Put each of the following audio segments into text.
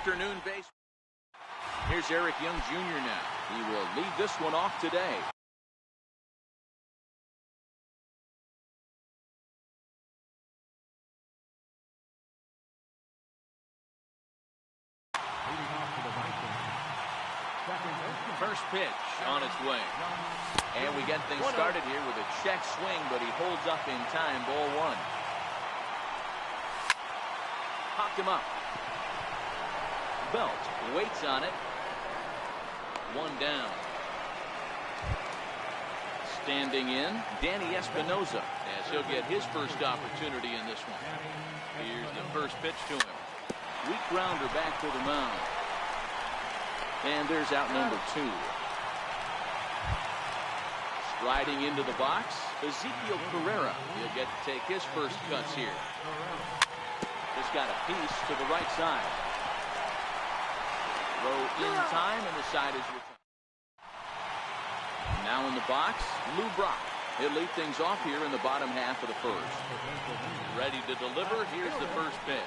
afternoon base. Here's Eric Young Jr. now. He will lead this one off today. First pitch on its way. And we get things started here with a check swing, but he holds up in time. Ball one. Popped him up. Belt waits on it. One down. Standing in, Danny Espinosa, as he'll get his first opportunity in this one. Here's the first pitch to him. Weak grounder back to the mound. And there's out number 2. Striding into the box, Ezekiel Pereira. He'll get to take his first cuts here. Just got a piece to the right side. Throw in time, and the side is returned. Now in the box, Lou Brock. He'll lead things off here in the bottom half of the first. Ready to deliver. Here's the first pitch.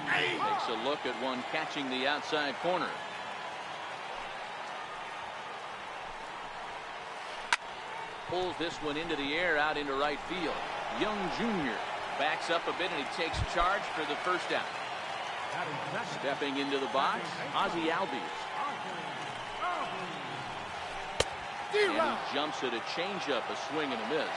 Takes a look at one catching the outside corner. Pulls this one into the air out into right field. Young Jr. backs up a bit, and he takes charge for the first out. Stepping into the box, Ozzie Albies. And he jumps at a changeup, a swing and a miss.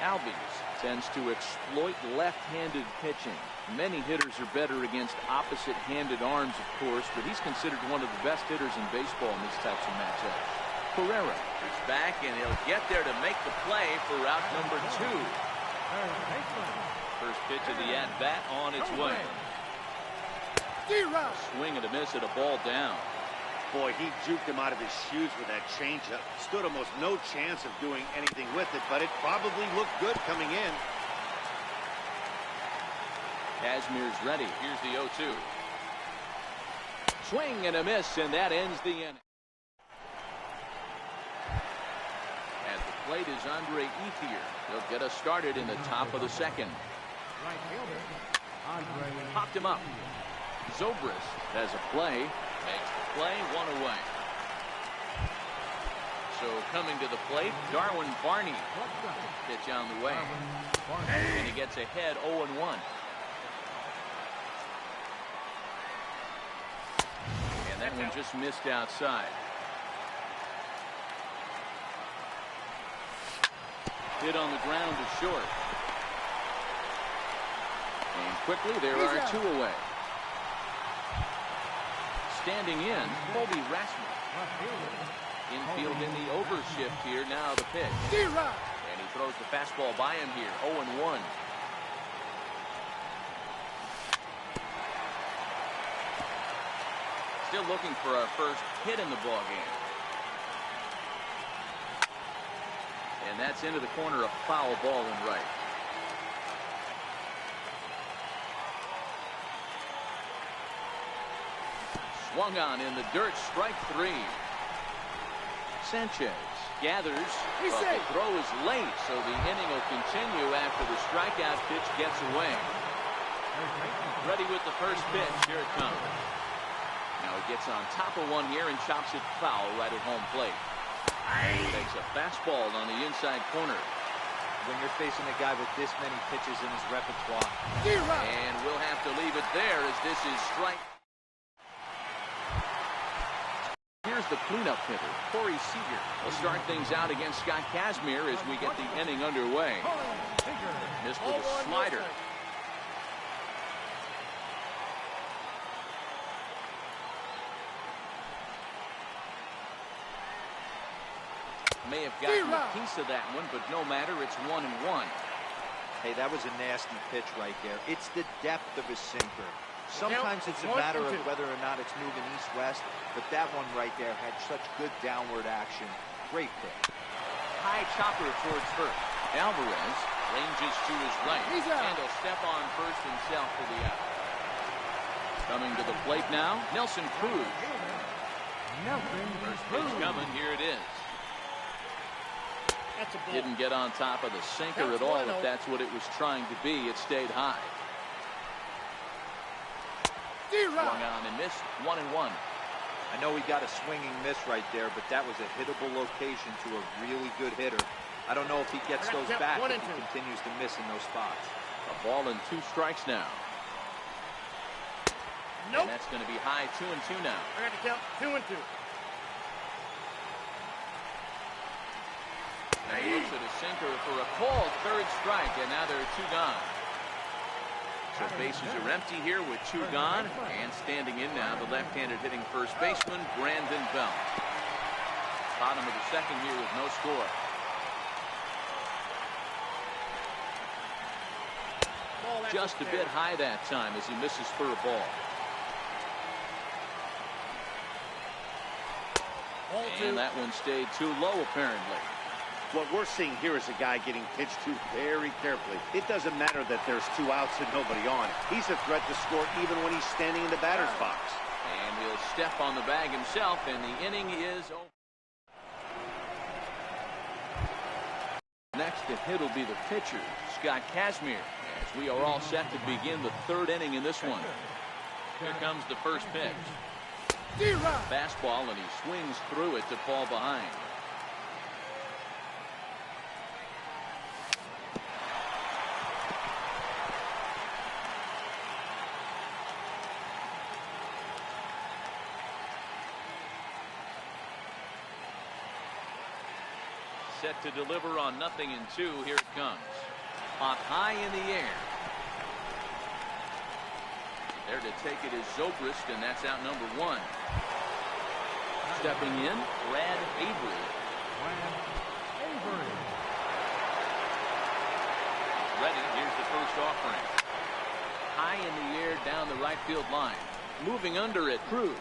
Albies tends to exploit left-handed pitching. Many hitters are better against opposite-handed arms, of course, but he's considered one of the best hitters in baseball in these types of matchups. Pereira is back, and he'll get there to make the play for out number 2. First pitch of the at-bat on its way. Swing and a miss at a ball down. Boy, he juked him out of his shoes with that changeup. Stood almost no chance of doing anything with it, but it probably looked good coming in. Kazmir's ready. Here's the 0-2. Swing and a miss, and that ends the inning. At the plate is Andre Ethier. He'll get us started in the top of the second. Popped him up. Zobrist has a play. Makes the play, one away. So coming to the plate, Darwin Barney. Pitch on the way. And he gets ahead 0-1. And that one just missed outside. Hit on the ground to short. And quickly there are 2 away. Standing in, Colby Rasmus. Infield in the overshift here. Now the pitch. And he throws the fastball by him here. 0-1. Still looking for our first hit in the ball game. And that's into the corner, a foul ball in right. Swung on in the dirt, strike 3. Sanchez gathers, but the throw is late, so the inning will continue after the strikeout pitch gets away. Ready with the first pitch, here it comes. Now he gets on top of one here and chops it foul right at home plate. Takes a fastball on the inside corner. When you're facing a guy with this many pitches in his repertoire. And we'll have to leave it there as this is strike. Here's the cleanup hitter, Corey Seager. Will start things out against Scott Kazmir as we get the inning underway. Missed with a slider. May have gotten a piece of that one, but no matter, it's 1-1. Hey, that was a nasty pitch right there. It's the depth of his sinker. Sometimes it's a matter of whether or not it's moving east-west, but that one right there had such good downward action. Great pitch. High chopper towards first. Alvarez ranges to his right, and he'll step on first himself for the out. Coming to the plate now, Nelson Cruz. First pitch coming, here it is. Didn't get on top of the sinker at all. If that's what it was trying to be, it stayed high. Swung on and missed. 1-1. I know he got a swinging miss right there, but that was a hittable location to a really good hitter. I don't know if he gets those back if he continues to miss in those spots. A ball and 2 strikes now. Nope. And that's going to be high. 2-2 now. I got to count 2-2. And he looks at a sinker for a called 3rd strike, and now there are 2 gone. So bases are empty here with 2 gone, and standing in now the left-handed hitting first baseman Brandon Belt. Bottom of the 2nd here with no score. Just a bit high that time as he misses for a ball. And that one stayed too low apparently. What we're seeing here is a guy getting pitched to very carefully. It doesn't matter that there's 2 outs and nobody on. He's a threat to score even when he's standing in the batter's box. And he'll step on the bag himself, and the inning is over. Next to hit will be the pitcher, Scott Kazmir, as we are all set to begin the 3rd inning in this one. Here comes the first pitch. Fastball, and he swings through it to fall behind. Set to deliver on 0-2. Here it comes. Hot high in the air. There to take it is Zobrist, and that's out number 1. Stepping in, BraddAvery. Ready. Here's the first offering. High in the air down the right field line. Moving under it, Cruz.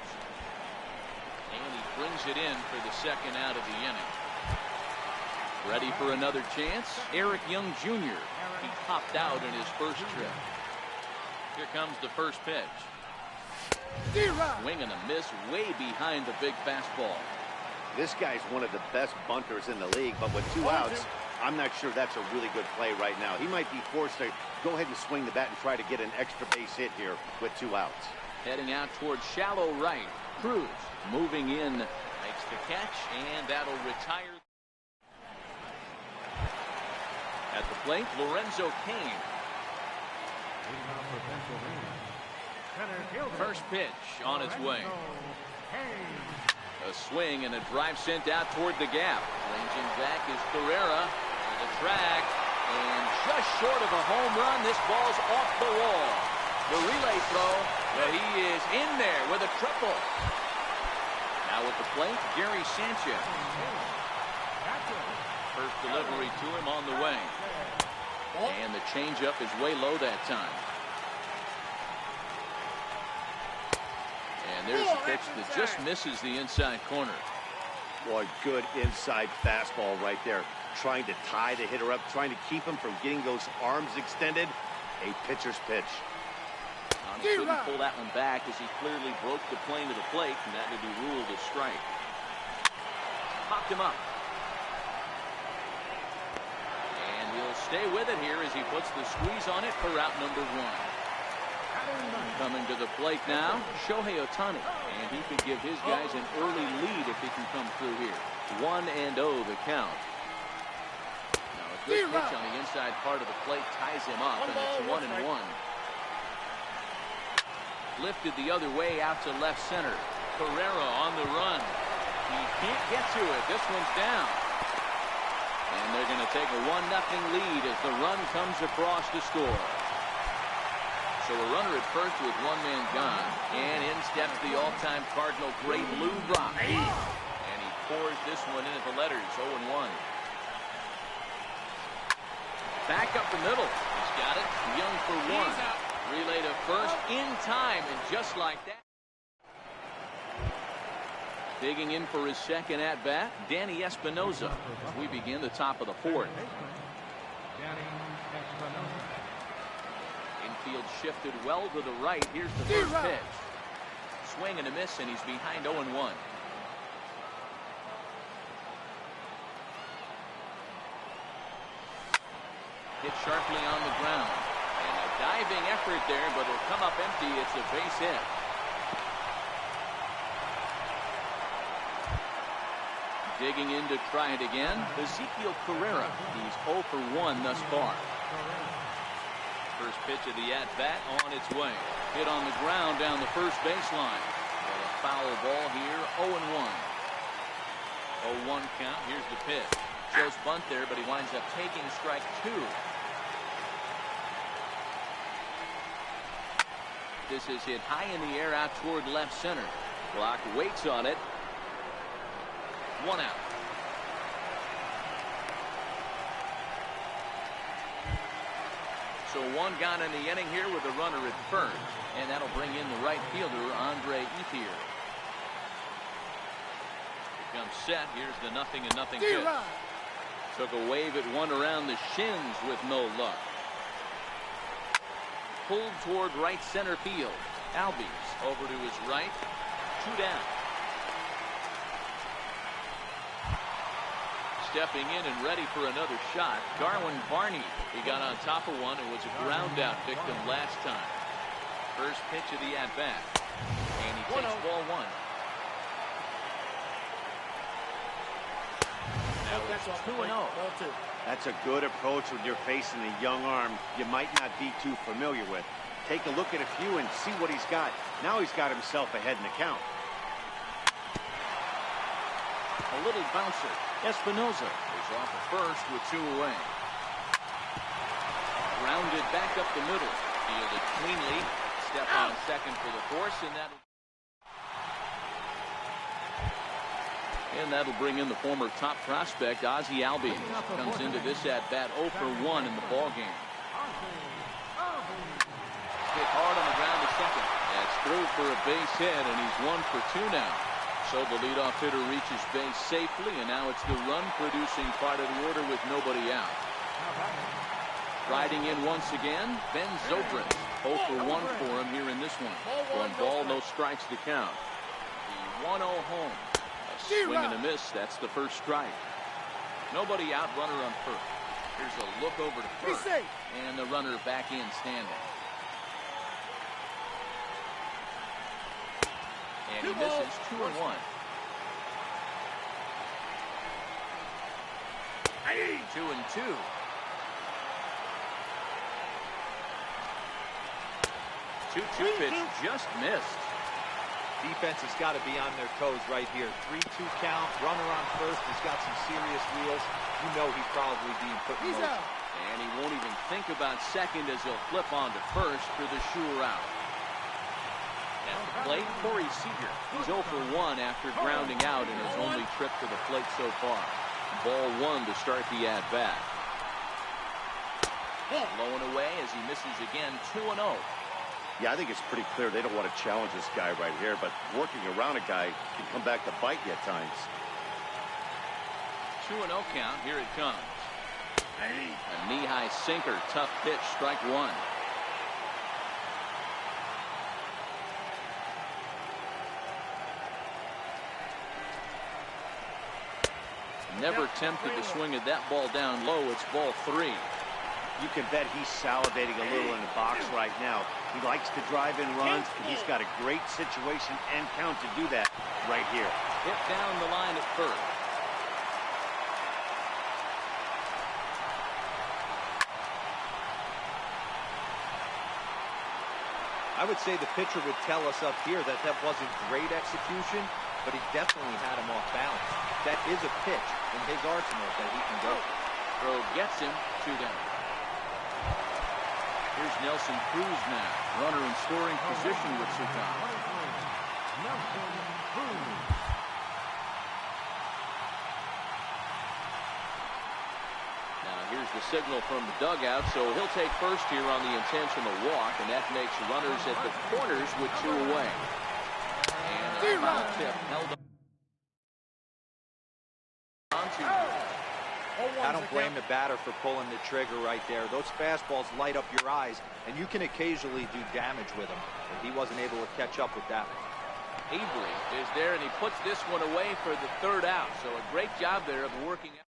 And he brings it in for the 2nd out of the inning. Ready for another chance? Eric Young Jr. He topped out in his first trip. Here comes the first pitch. Swing and a miss way behind the big fastball. This guy's one of the best bunters in the league, but with 2 outs, I'm not sure that's a really good play right now. He might be forced to go ahead and swing the bat and try to get an extra base hit here with 2 outs. Heading out towards shallow right. Cruz moving in. Makes the catch, and that'll retire. At the plate, Lorenzo Cain. First pitch on its way. A swing and a drive sent out toward the gap. Ranging back is Carrera to the track, and just short of a home run. This ball's off the wall. The relay throw, but he is in there with a triple. Now at the plate, Gary Sanchez. First delivery to him on the way. And the changeup is way low that time. And there's a pitch that just misses the inside corner. Boy, good inside fastball right there. Trying to tie the hitter up, trying to keep him from getting those arms extended. A pitcher's pitch. He couldn't pull that one back as he clearly broke the plane to the plate, and that would be ruled a strike. Popped him up. He'll stay with it here as he puts the squeeze on it for out number 1. Coming to the plate now, Shohei Ohtani, and he could give his guys an early lead if he can come through here. 1-0 the count. Now a good pitch on the inside part of the plate ties him up, and it's 1-1. Lifted the other way out to left center. Carrera on the run. He can't get to it. This one's down. And they're going to take a 1-0 lead as the run comes across to score. So a runner at first with 1 man gone. And in steps the all-time Cardinal great Lou Brock. And he pours this one in at the letters, 0-1. Back up the middle. He's got it. Young for 1. Relay to first in time, and just like that. Digging in for his 2nd at-bat, Danny Espinosa. We begin the top of the 4th. Infield shifted well to the right. Here's the first pitch. Swing and a miss, and he's behind 0-1. Hit sharply on the ground. And a diving effort there, but it'll come up empty. It's a base hit. Digging in to try it again, Ezekiel Carrera. He's 0 for 1 thus far. First pitch of the at-bat on its way. Hit on the ground down the first baseline. Well, a foul ball here, 0-1. 0-1 count. Here's the pitch. Shows bunt there, but he winds up taking strike 2. This is hit high in the air out toward left center. Clock waits on it. 1 out. So 1 gone in the inning here with a runner at first, and that'll bring in the right fielder, Andre Ethier. Becomes set. Here's the 0-0 pitch. Took a wave at one around the shins with no luck. Pulled toward right center field. Albies over to his right. 2 down. Stepping in and ready for another shot, Darwin Barney. He got on top of one and was a ground out victim last time. First pitch of the at-bat. And he takes ball 1. Now it's 2-0. That's a good approach when you're facing a young arm you might not be too familiar with. Take a look at a few and see what he's got. Now he's got himself ahead in the count. A little bouncer. Espinoza is off at first with 2 away. Grounded back up the middle. Fielded cleanly. Step on second for the force, and that'll bring in the former top prospect, Ozzie Albies. Comes into this at-bat 0 for 1 in the ballgame. Hit hard on the ground to second. That's through for a base hit, and he's 1 for 2 now. So the leadoff hitter reaches base safely, and now it's the run-producing part of the order with nobody out. Riding in once again, Ben Zobrist. 0 for 1 for him here in this one. 1 ball, no strikes to count. The 1-0 home. A swing and a miss. That's the first strike. Nobody out, runner on first. Here's a look over to first, and the runner back in standing. And he misses 2-1. 2-2. 2-2 pitch just missed. Defense has got to be on their toes right here. 3-2 count. Runner on first. He's got some serious wheels. You know he's probably being put in motion. And he won't even think about second as he'll flip on to first for the sure out. At the plate, Corey Seager. He's 0 for 1 after grounding out in his only trip to the plate so far. Ball 1 to start the at-bat. Blowing away as he misses again. 2-0. Yeah, I think it's pretty clear they don't want to challenge this guy right here, but working around a guy can come back to bite you at times. 2-0 count. Here it comes. A knee-high sinker. Tough pitch. Strike 1. Never tempted to swing at that ball down low. It's ball 3. You can bet he's salivating a little in the box right now. He likes to drive in runs, and he's got a great situation and count to do that right here. Hit down the line at first. I would say the pitcher would tell us up here that that wasn't great execution, but he definitely had him off balance. That is a pitch in his arsenal that he can go. Throw gets him. 2 down. Here's Nelson Cruz now. Runner in scoring position with Sutan. Now here's the signal from the dugout, so he'll take first here on the intentional walk, and that makes runners at the corners with 2 away. And a foul tip held on. I don't blame the batter for pulling the trigger right there. Those fastballs light up your eyes, and you can occasionally do damage with them. But he wasn't able to catch up with that one. Avery is there, and he puts this one away for the 3rd out. So a great job there of working out.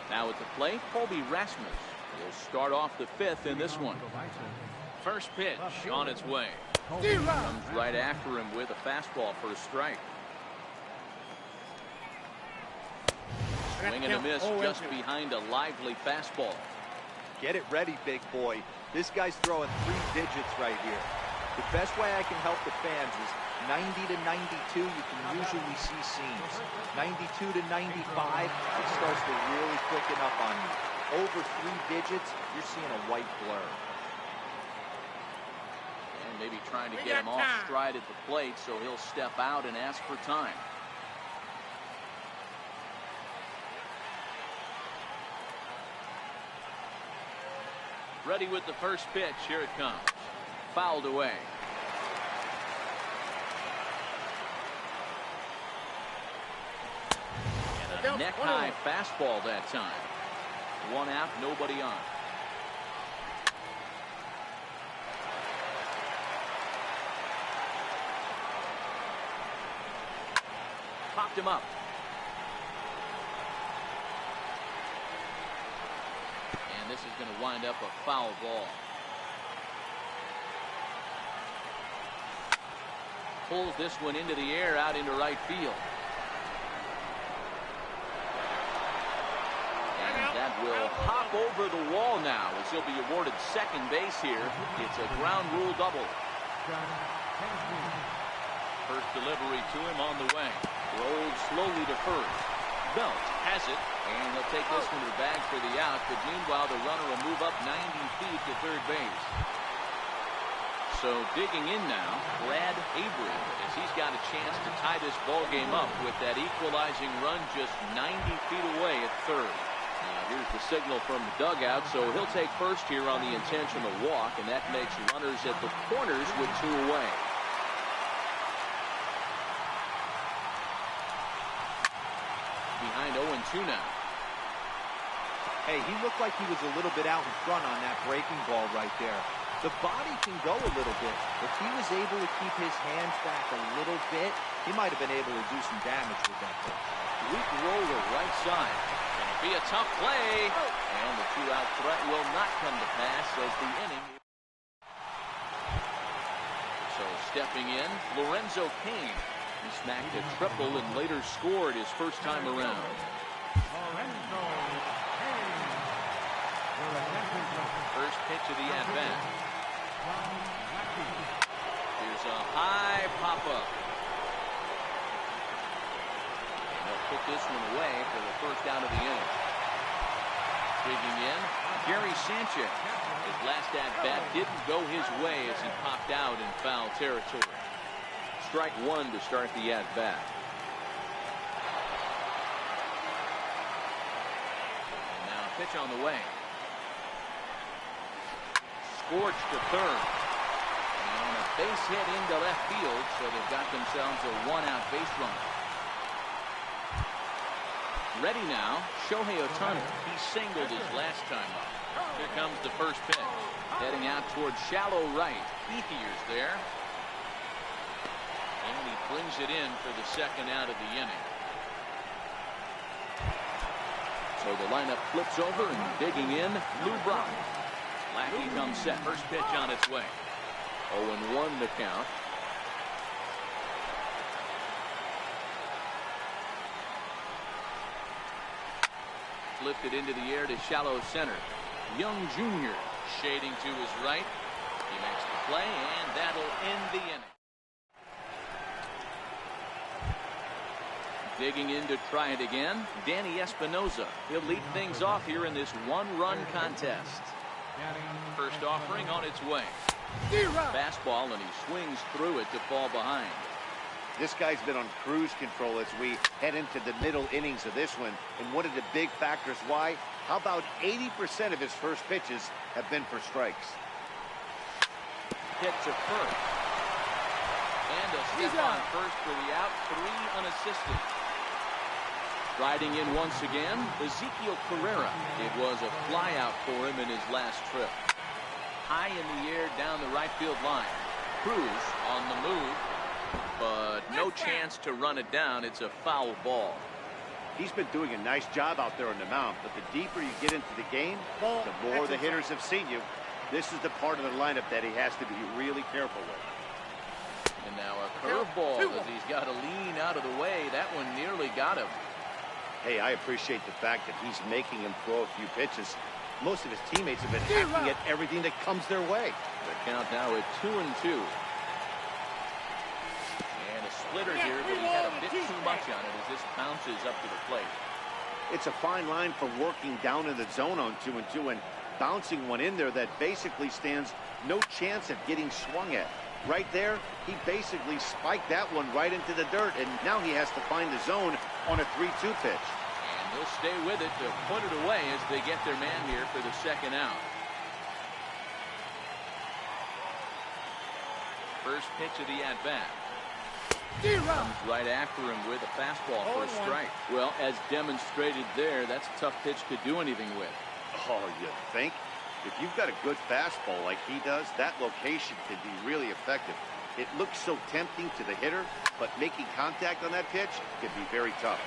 Now at the plate, Colby Rasmus will start off the 5th in this one. First pitch on its way. Comes right after him with a fastball for a strike. Swing and a miss just behind a lively fastball. Get it ready, big boy. This guy's throwing 3 digits right here. The best way I can help the fans is 90 to 92, you can usually see seams. 92 to 95, it starts to really quicken up on you. Over 3 digits, you're seeing a white blur. And maybe trying to get him off stride at the plate, so he'll step out and ask for time. Ready with the first pitch. Here it comes. Fouled away. And a neck-high fastball that time. 1 out, nobody on. Popped him up. And this is going to wind up a foul ball. Pulls this one into the air out into right field. And that will hop over the wall now as he'll be awarded second base here. It's a ground rule double. First delivery to him on the way. Rolled slowly to first. Belt has it, and he'll take this one to the bag for the out, but meanwhile the runner will move up 90 feet to third base. So digging in now, BraddAvery, as he's got a chance to tie this ball game up with that equalizing run just 90 feet away at third. Now here's the signal from the dugout, so he'll take first here on the intentional walk, and that makes runners at the corners with 2 away. Behind 0-2 now. Hey, he looked like he was a little bit out in front on that breaking ball right there. The body can go a little bit. If he was able to keep his hands back a little bit, he might have been able to do some damage with that pitch. Weak roller right side. Gonna be a tough play. And the 2-out threat will not come to pass as the inning. So stepping in, Lorenzo Cain. He smacked a triple and later scored his first time around. First pitch of the at-bat. Here's a high pop-up. And they'll put this one away for the first out of the inning. Digging in, Gary Sanchez. His last at-bat didn't go his way as he popped out in foul territory. Strike 1 to start the at-bat. And now a pitch on the way. Scorched to third. And a base hit into left field, so they've got themselves a 1-out base runner. Ready now, Shohei Ohtani. He singled his last time up. Here comes the first pitch. Heading out towards shallow right. Ethier's there. And he brings it in for the second out of the inning. So the lineup flips over and digging in, Lou Brock. Lackey comes set. First pitch on its way. 0-1 the count. Lifted into the air to shallow center. Young Jr. shading to his right. He makes the play, and that'll end the inning. Digging in to try it again, Danny Espinosa. He'll lead things off here in this 1-run contest. First offering on its way. Fastball, and he swings through it to fall behind. This guy's been on cruise control as we head into the middle innings of this one. And one of the big factors why, how about 80% of his first pitches have been for strikes? Hit to first. And a step on first for the out, 3 unassisted. Riding in once again, Ezekiel Carrera. It was a flyout for him in his last trip. High in the air down the right field line. Cruz on the move, but no chance to run it down. It's a foul ball. He's been doing a nice job out there on the mound, but the deeper you get into the game, the more the hitters have seen you. This is the part of the lineup that he has to be really careful with. And now a curveball as he's got to lean out of the way. That one nearly got him. Hey, I appreciate the fact that he's making him throw a few pitches. Most of his teammates have been hacking at everything that comes their way. The count now at 2-2. And a splitter here, but he had a bit too much on it as this bounces up to the plate. It's a fine line for working down in the zone on 2-2 and bouncing one in there that basically stands no chance of getting swung at. Right there, he basically spiked that one right into the dirt, and now he has to find the zone on a 3-2 pitch. And they'll stay with it to put it away as they get their man here for the second out. First pitch of the at-bat. Comes right after him with a fastball for a strike. Well, as demonstrated there, that's a tough pitch to do anything with. Oh, you think? If you've got a good fastball like he does, that location can be really effective. It looks so tempting to the hitter, but making contact on that pitch can be very tough.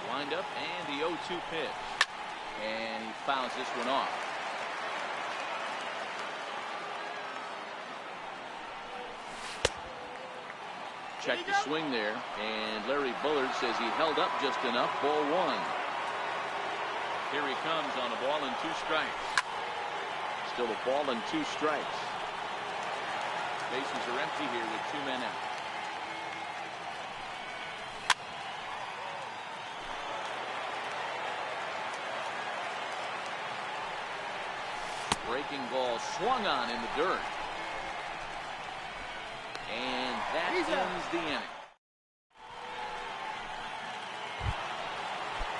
The windup and the 0-2 pitch. And he fouls this one off. Check the swing there, and Larry Bullard says he held up just enough. Ball one. Here he comes on a ball and 2 strikes. Still a ball and 2 strikes. Bases are empty here with 2 men out. Breaking ball swung on in the dirt. And that ends the inning.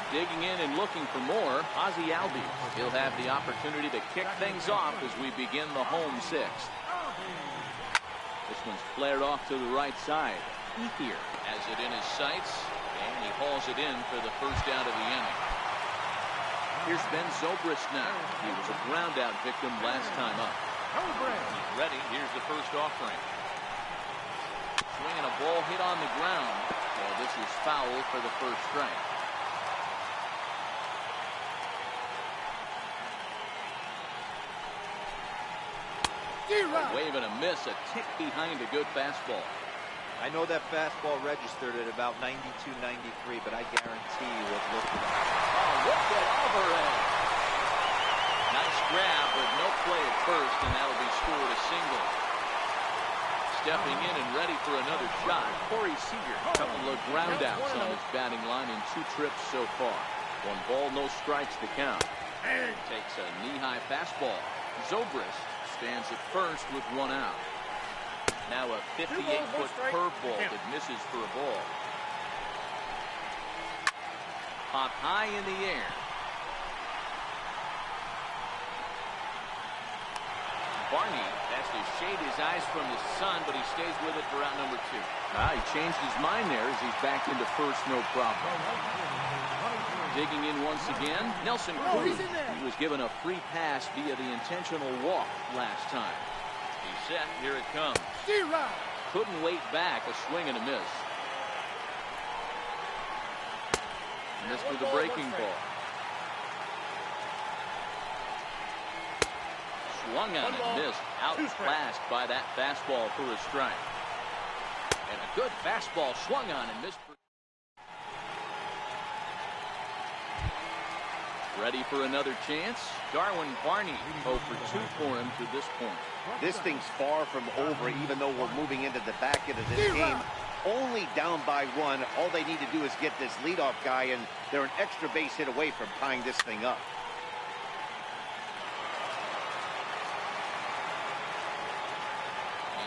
Digging in and looking for more, Ozzie Albies. He'll have the opportunity to kick things off as we begin the home 6th. This one's flared off to the right side. Ethier has it in his sights, and he hauls it in for the first out of the inning. Here's Ben Zobrist now. He was a ground-out victim last time up. He's ready. Here's the first offering. Swinging a ball hit on the ground. Well, this is foul for the first strike. A wave and a miss, a tick behind a good fastball. I know that fastball registered at about 92-93, but I guarantee you it looked at that. Oh, look at Alvarez. Nice grab, but no play at first, and that'll be scored a single. Stepping in and ready for another shot, Corey Seager. A couple of groundouts on his batting line in 2 trips so far. 1 ball, no strikes to count. Takes a knee-high fastball. Zobrist stands at first with 1 out. Now a 58-foot curveball that misses for a ball. Popped high in the air. Barney has to shade his eyes from the sun, but he stays with it for out number 2. He changed his mind there as he's back into first, no problem. Digging in once again, Nelson Cruz. He was given a free pass via the intentional walk last time. He's set. Here it comes. Couldn't wait back. A swing and a miss. Missed with a breaking ball. Swung on and missed. Outclassed by that fastball for a strike. And a good fastball swung on and missed. Ready for another chance? Darwin Barney 0 for 2 for him to this point. This thing's far from over, even though we're moving into the back end of this game. Only down by 1. All they need to do is get this leadoff guy, and they're an extra base hit away from tying this thing up.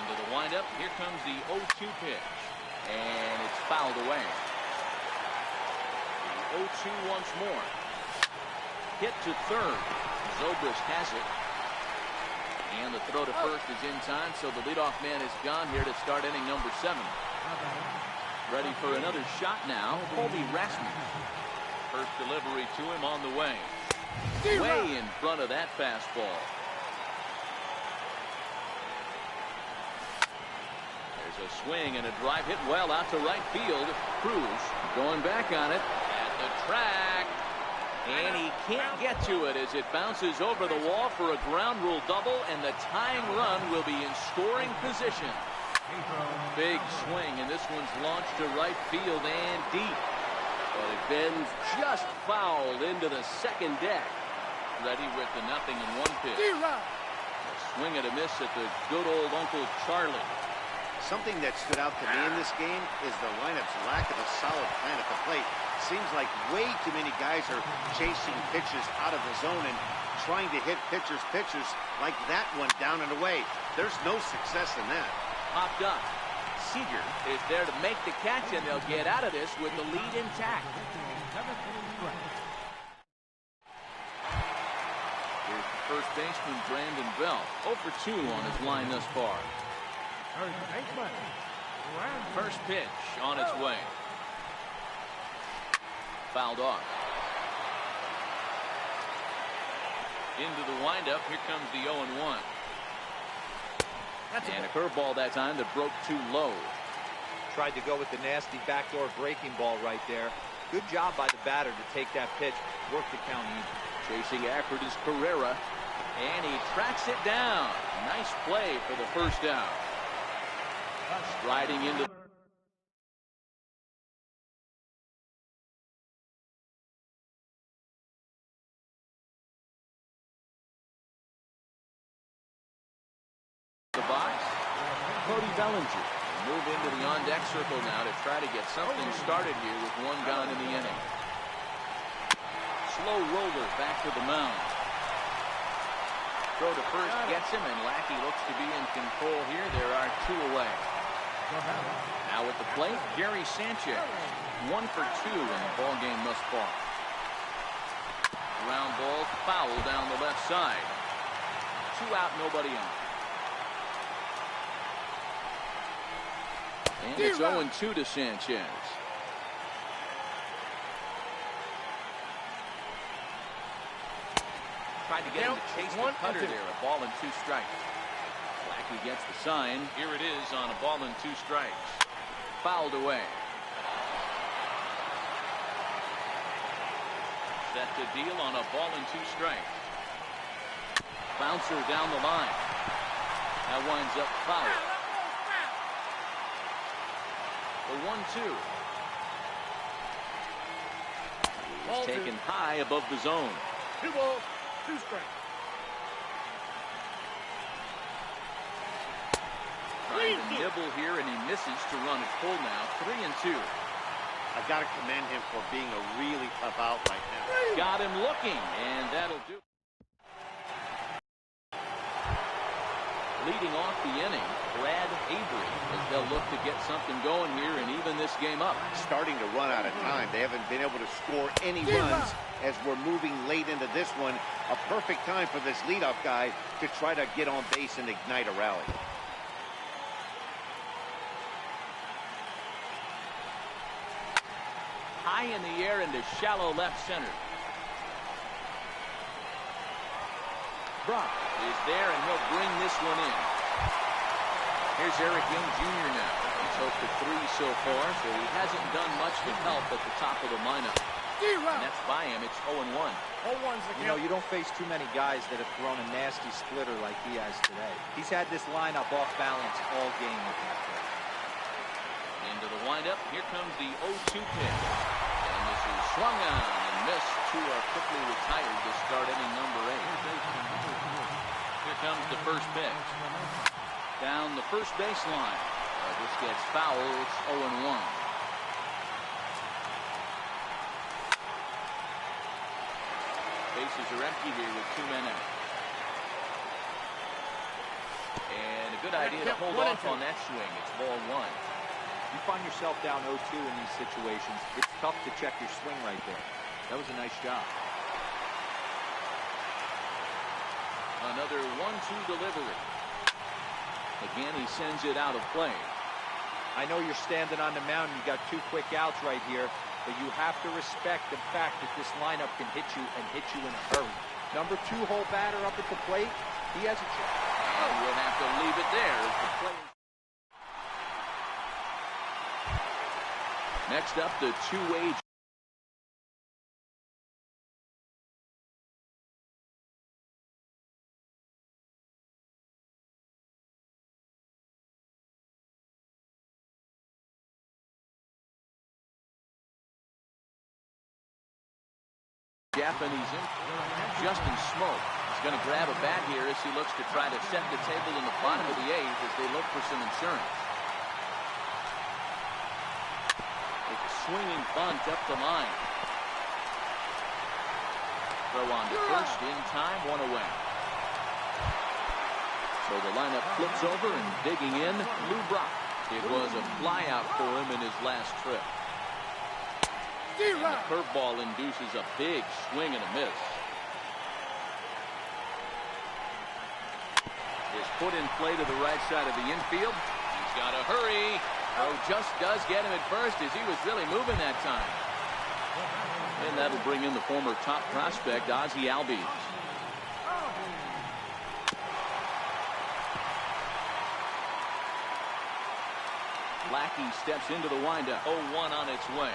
Into the windup. Here comes the 0-2 pitch. And it's fouled away. The 0-2 once more. Hit to third. Zobrist has it. And the throw to first is in time, so the leadoff man is gone here to start inning number 7. Ready for another shot now, Colby Rasmussen. First delivery to him on the way. Way in front of that fastball. There's a swing and a drive hit well out to right field. Cruz going back on it at the track. And he can't get to it as it bounces over the wall for a ground rule double, and the tying run will be in scoring position. Big swing, and this one's launched to right field and deep. But it bends just foul into the second deck. Ready with the 0-1 pitch. A swing and a miss at the good old Uncle Charlie. Something that stood out to me in this game is the lineup's lack of a solid plan at the plate. Seems like way too many guys are chasing pitches out of the zone and trying to hit pitchers like that one down and away. There's no success in that. Popped up. Seager is there to make the catch, and they'll get out of this with the lead intact. Here's the first baseman, Brandon Belt. 0 for 2 on his line thus far. First pitch on its way. Fouled off. Into the windup. Here comes the 0-1. And a curveball that time that broke too low. Tried to go with the nasty backdoor breaking ball right there. Good job by the batter to take that pitch. Work the count even. Chasing after it is Carrera. And he tracks it down. Nice play for the first out. Striding into the box. Cody Bellinger move into the on-deck circle now to try to get something started here with one gone in the inning. Slow roller back to the mound. Throw to first gets him, and Lackey looks to be in control here. There are 2 away. Now at the plate, Gary Sanchez. 1 for 2 in the ball game thus far. Ground ball foul down the left side. 2 out, nobody on. And it's 0-2 to Sanchez. Tried to get him to chase the cutter there. A ball and 2 strikes. Lackey gets the sign. Here it is on a ball and 2 strikes. Fouled away. Set to deal on a ball and 2 strikes. Bouncer down the line. That winds up foul. The 1-2. He's taken high above the zone. 2 balls, 2 strikes. Trying to nibble here, and he misses to run it full now. 3-2. I got to commend him for being a really tough out right now. Got him looking, and that'll do. Leading off the inning, BraddAvery, as they'll look to get something going here and even this game up. Starting to run out of time. They haven't been able to score any runs as we're moving late into this one. A perfect time for this leadoff guy to try to get on base and ignite a rally. High in the air into shallow left center. Brock is there, and he'll bring this one in. Here's Eric Young Jr. now. He's hoped for 3 so far, so he hasn't done much to help at the top of the lineup. And that's by him. It's 0-1. You know, you don't face too many guys that have thrown a nasty splitter like he has today. He's had this lineup off balance all game with that play. Into the windup. Here comes the 0-2 pitch. And this is swung on and missed. 2 are quickly retired to start inning number 8. Here comes the first pitch. Down the first baseline. This gets foul. It's 0-1. Bases are empty here with 2 men out. And a good idea to hold off on that swing. It's ball 1. You find yourself down 0-2 in these situations, it's tough to check your swing right there. That was a nice job. Another 1-2 delivery. Again, he sends it out of play. I know you're standing on the mound. You got 2 quick outs right here, but you have to respect the fact that this lineup can hit you and hit you in a hurry. Number 2 hole batter up at the plate. He has a chance. And we'll have to leave it there as the play. Next up, the two-way Japanese Justin Smoke is going to grab a bat here as he looks to try to set the table in the bottom of the 8th as they look for some insurance. A swinging bunt up the line. Throw on to first in time, 1 away. So the lineup flips over and digging in, Lou Brock. It was a flyout for him in his last trip. And the curveball induces a big swing and a miss. His foot in play to the right side of the infield. He's got to hurry. Oh, just does get him at first as he was really moving that time. And that'll bring in the former top prospect, Ozzie Albies. Lackey steps into the windup. 0-1 on its way.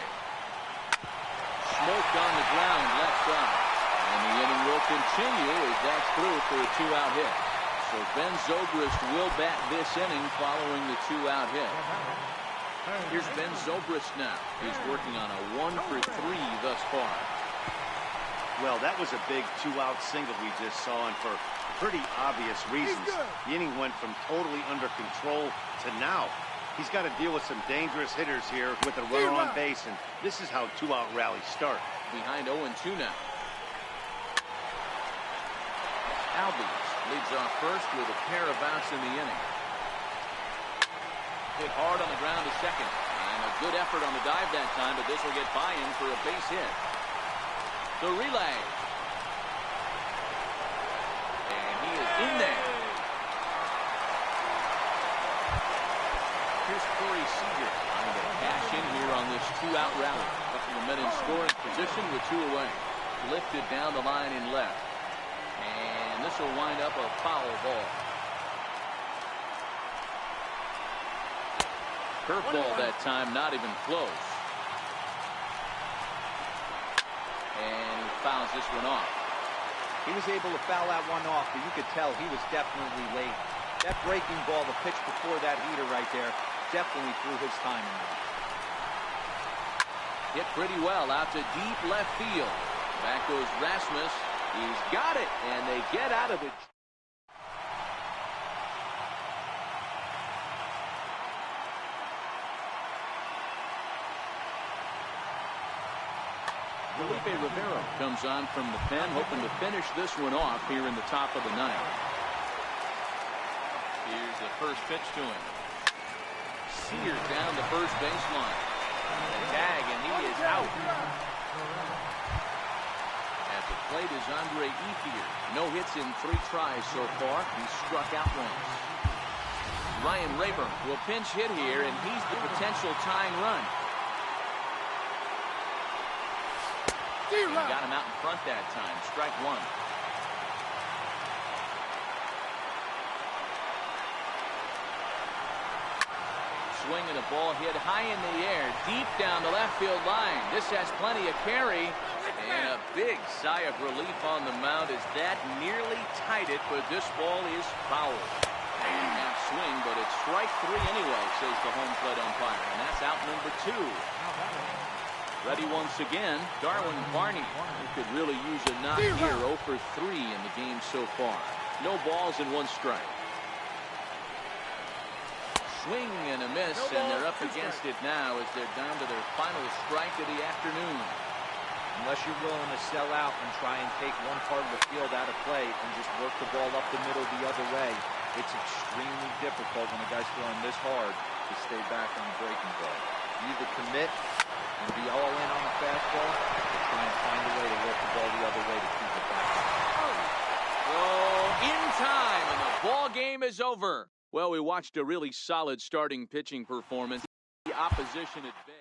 Smoked on the ground, left side. And the inning will continue as that's through for a 2-out hit. So Ben Zobrist will bat this inning following the 2-out hit. Here's Ben Zobrist now. He's working on a 1-for-3 thus far. Well, that was a big 2-out single we just saw, and for pretty obvious reasons. The inning went from totally under control to now. He's got to deal with some dangerous hitters here with a runner on base, and this is how 2-out rallies start. Behind 0-2 now. Albies leads off first with a pair of outs in the inning. Hit hard on the ground to second. And a good effort on the dive that time, but this will get by him for a base hit. The relay. And he is in there. Here's Corey Seager trying to cash in here on this 2-out rally. Couple of men in scoring position with 2 away. Lifted down the line in left. And this will wind up a foul ball. Curveball that time, not even close. And he fouls this one off. He was able to foul that one off, but you could tell he was definitely late. That breaking ball, the pitch before that heater right there, definitely threw his timing off. Hit pretty well out to deep left field. Back goes Rasmus. He's got it, and they get out of it. Felipe Rivero comes on from the pen, hoping to finish this one off here in the top of the 9th. Here's the first pitch to him. Seared down the first baseline. Tag, and he is out. At the plate is Andre Ethier. No hits in 3 tries so far. He's struck out once. Ryan Rayburn will pinch hit here, and he's the potential tying run. He got him out in front that time. Strike 1. Swinging a ball hit high in the air, deep down the left field line. This has plenty of carry. And a big sigh of relief on the mound as that nearly tied it, but this ball is foul. Half swing, but it's strike 3 anyway, says the home plate umpire. And that's out number 2. Ready once again, Darwin Barney, who could really use a knock here. 0 for 3 in the game so far. No balls and 1 strike. Swing and a miss, and they're up against it now as they're down to their final strike of the afternoon. Unless you're willing to sell out and try and take one part of the field out of play and just work the ball up the middle the other way, it's extremely difficult when a guy's throwing this hard to stay back on the breaking ball. You either commit and be all in on the fastball, or try and find a way to work the ball the other way to keep it back. Oh, in time, and the ball game is over. Well, we watched a really solid starting pitching performance. The opposition at bay.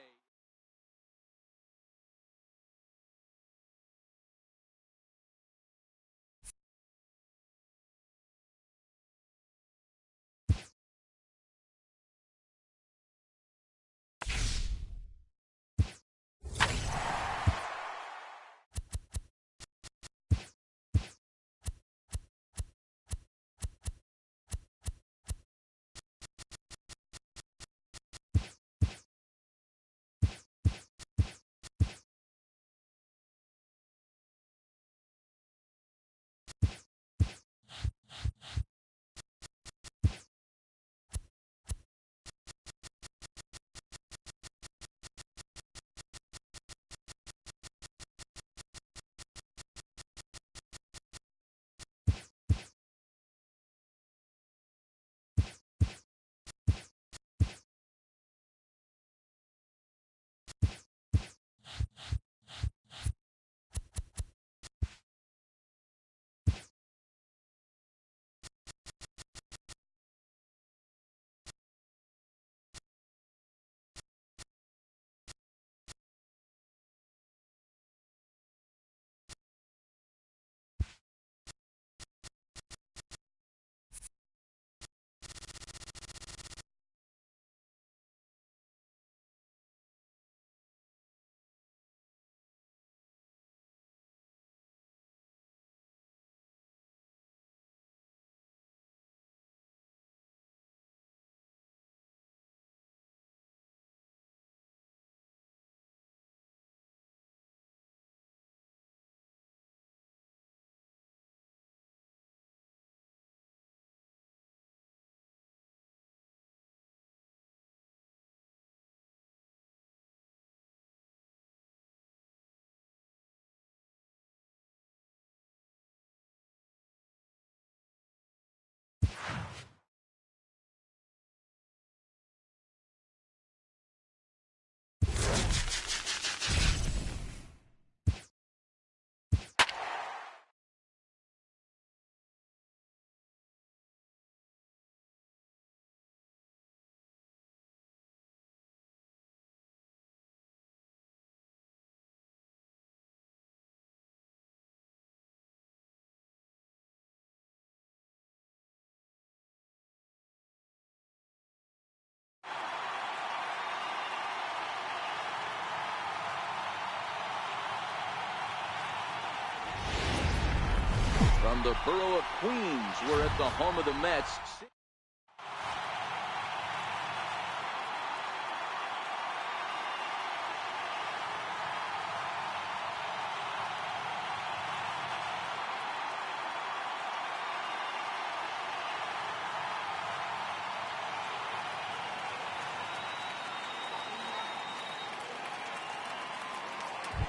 From the borough of Queens, we're at the home of the Mets.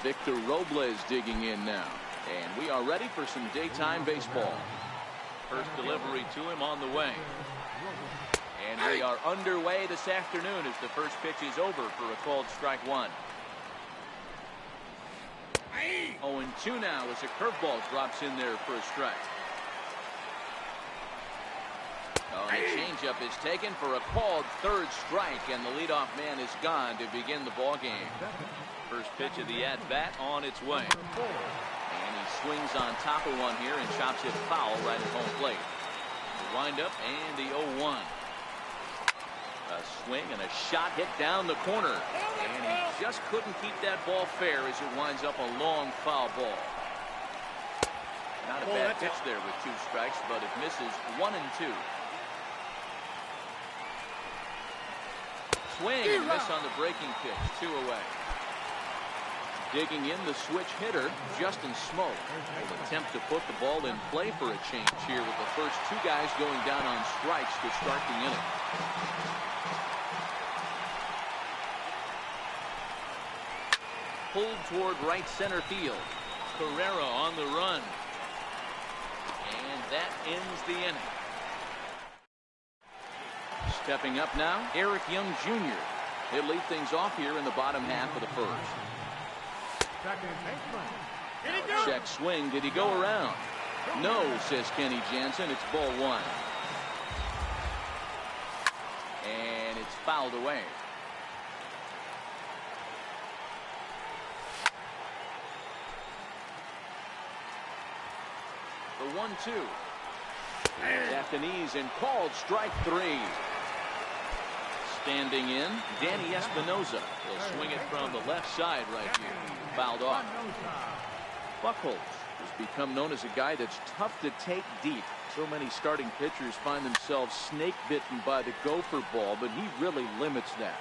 Victor Robles digging in now. And we are ready for some daytime baseball. First delivery to him on the way. And we are underway this afternoon as the first pitch is over for a called strike one. 0-2 now as a curveball drops in there for a strike. Oh, and a changeup is taken for a called third strike, and the leadoff man is gone to begin the ball game. First pitch of the at-bat on its way. And he swings on top of one here and chops it foul right at home plate. The windup and the 0-1. A swing and a shot hit down the corner. And he just couldn't keep that ball fair as it winds up a long foul ball. Not a bad pitch there with 2 strikes, but it misses 1-2. Swing and miss on the breaking pitch. 2 away. Digging in the switch hitter, Justin Smoke. Will attempt to put the ball in play for a change here with the first 2 guys going down on strikes to start the inning. Pulled toward right center field. Carrera on the run. And that ends the inning. Stepping up now, Eric Young Jr. He'll lead things off here in the bottom half of the first. Check swing. Did he go around? No, says Kenny Jansen. It's ball 1. And it's fouled away. The 1-2. At the knees and called strike 3. Standing in, Danny Espinosa will swing it from the left side right here. Fouled off. Buchholz has become known as a guy that's tough to take deep. So many starting pitchers find themselves snake bitten by the gopher ball, but he really limits that.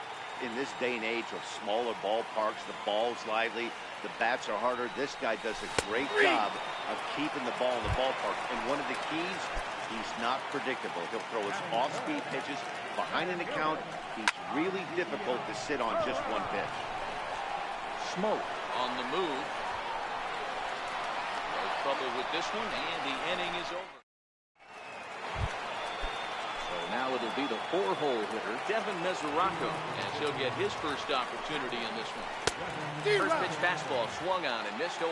In this day and age of smaller ballparks, the ball's lively, the bats are harder. This guy does a great job of keeping the ball in the ballpark. And one of the keys, he's not predictable. He'll throw his off-speed pitches behind an account. He's really difficult to sit on just one pitch. Smoke on the move. No trouble with this one, and the inning is over. So now it'll be the 4-hole hitter, Devin Mesoraco, as he'll get his first opportunity in this one. First pitch fastball swung on and missed 0-1.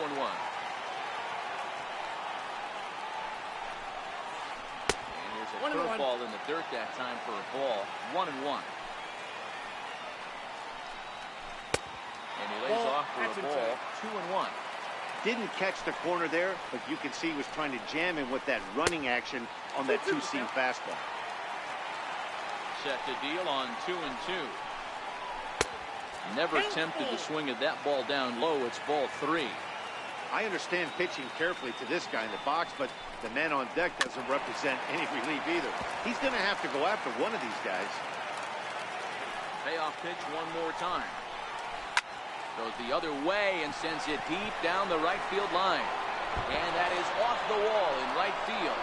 And there's a curveball in the dirt that time for a ball. 1-1. And he lays off for a ball. 2-1. Didn't catch the corner there, but you can see he was trying to jam him with that running action on that 2-seam fastball. Set the deal on 2-2. Never tempted to swing at that ball down low. It's ball 3. I understand pitching carefully to this guy in the box, but the man on deck doesn't represent any relief either. He's going to have to go after one of these guys. Payoff pitch one more time. Goes the other way and sends it deep down the right field line. And that is off the wall in right field.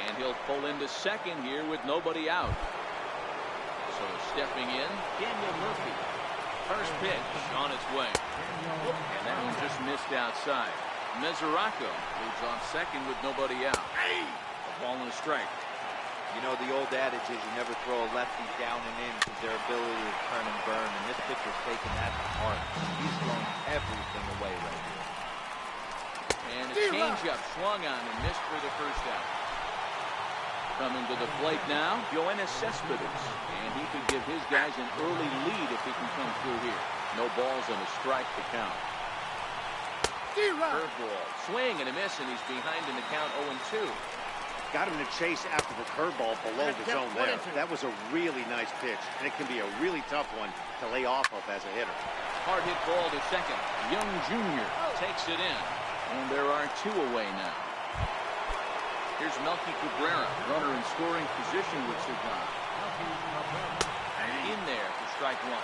And he'll pull into second here with nobody out. So stepping in, Daniel Murphy. First pitch on its way. And that one just missed outside. Mesoraco leads off second with nobody out. A ball and a strike. You know, the old adage is you never throw a lefty down and in because their ability to turn and burn, and this pitcher's taking that to heart. He's throwing everything away right here. And a changeup swung on and missed for the first out. Coming to the plate now, Yoenis Cespedes. And he could give his guys an early lead if he can come through here. No balls and a strike to count. Curveball, swing and a miss, and he's behind in the count 0-2. Got him to chase after the curveball below the zone there. That was a really nice pitch, and it can be a really tough one to lay off of as a hitter. Hard hit ball to second. Young Jr. takes it in. And there are 2 away now. Here's Melky Cabrera, runner in scoring position with Cigar. In there for strike 1.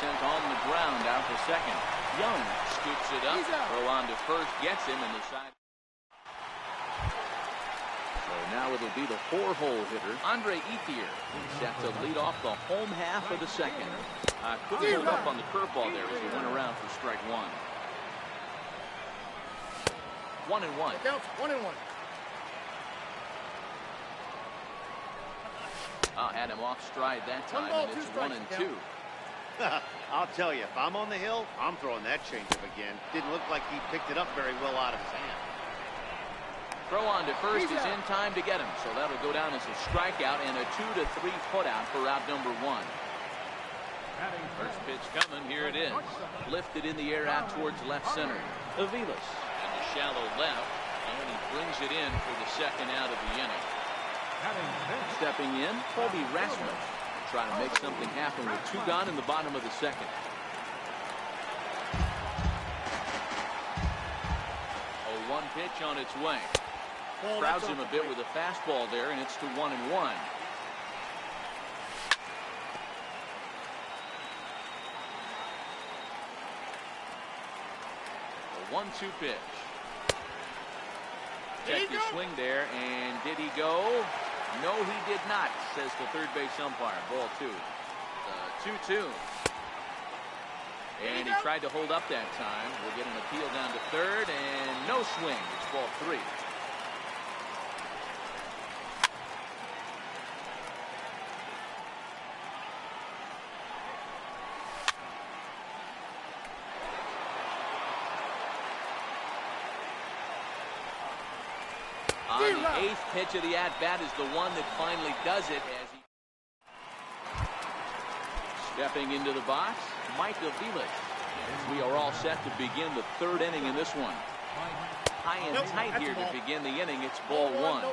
Sent on the ground out to second. Young scoops it up. Throw on to first, gets him in the side. So now it'll be the 4-hole hitter, Andre Ethier, set to lead off the home half of the second. Couldn't hold up on the curveball there as he went around for strike 1. 1-1. Counts 1-1. Had him off stride that time, and it's 1-2. I'll tell you, if I'm on the hill, I'm throwing that changeup again. Didn't look like he picked it up very well out of his hand. Throw on to first is in time to get him, so that'll go down as a strikeout and a 2 to 3 putout for out number 1. First pitch coming, here it is. Lifted in the air out towards left center. Aviles in the shallow left, and he brings it in for the second out of the inning. Stepping in, Colby Rasmus, trying to make something happen with 2 gone in the bottom of the second. 0-1 pitch on its way. Crowds him a bit with a fastball there, and it's to 1-1. A 1-2 pitch. Check the swing there, and did he go? No, he did not, says the third base umpire. Ball 2. 2-2. And he tried to hold up that time. We'll get an appeal down to third, and no swing. It's ball 3. On the 8th pitch of the at-bat is the one that finally does it as he... Stepping into the box, Mike Aviles. As we are all set to begin the 3rd inning in this one. High and tight here to begin the inning. It's ball 1.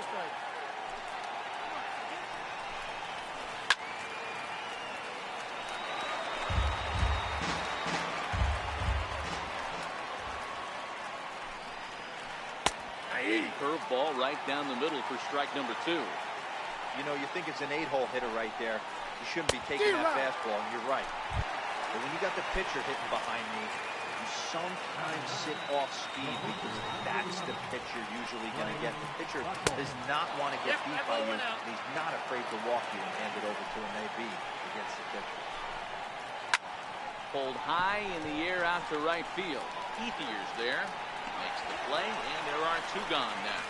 Curveball right down the middle for strike number 2. You know, you think it's an 8-hole hitter right there. You shouldn't be taking that fastball, and you're right. But when you got the pitcher hitting behind me, you sometimes sit off speed because that's the pitch you're usually going to get. The pitcher does not want to get beat by you, and he's not afraid to walk you and hand it over to him, maybe, against the pitcher. Pulled high in the air out to right field. Ethier's there. Makes the play, and there are 2 gone now.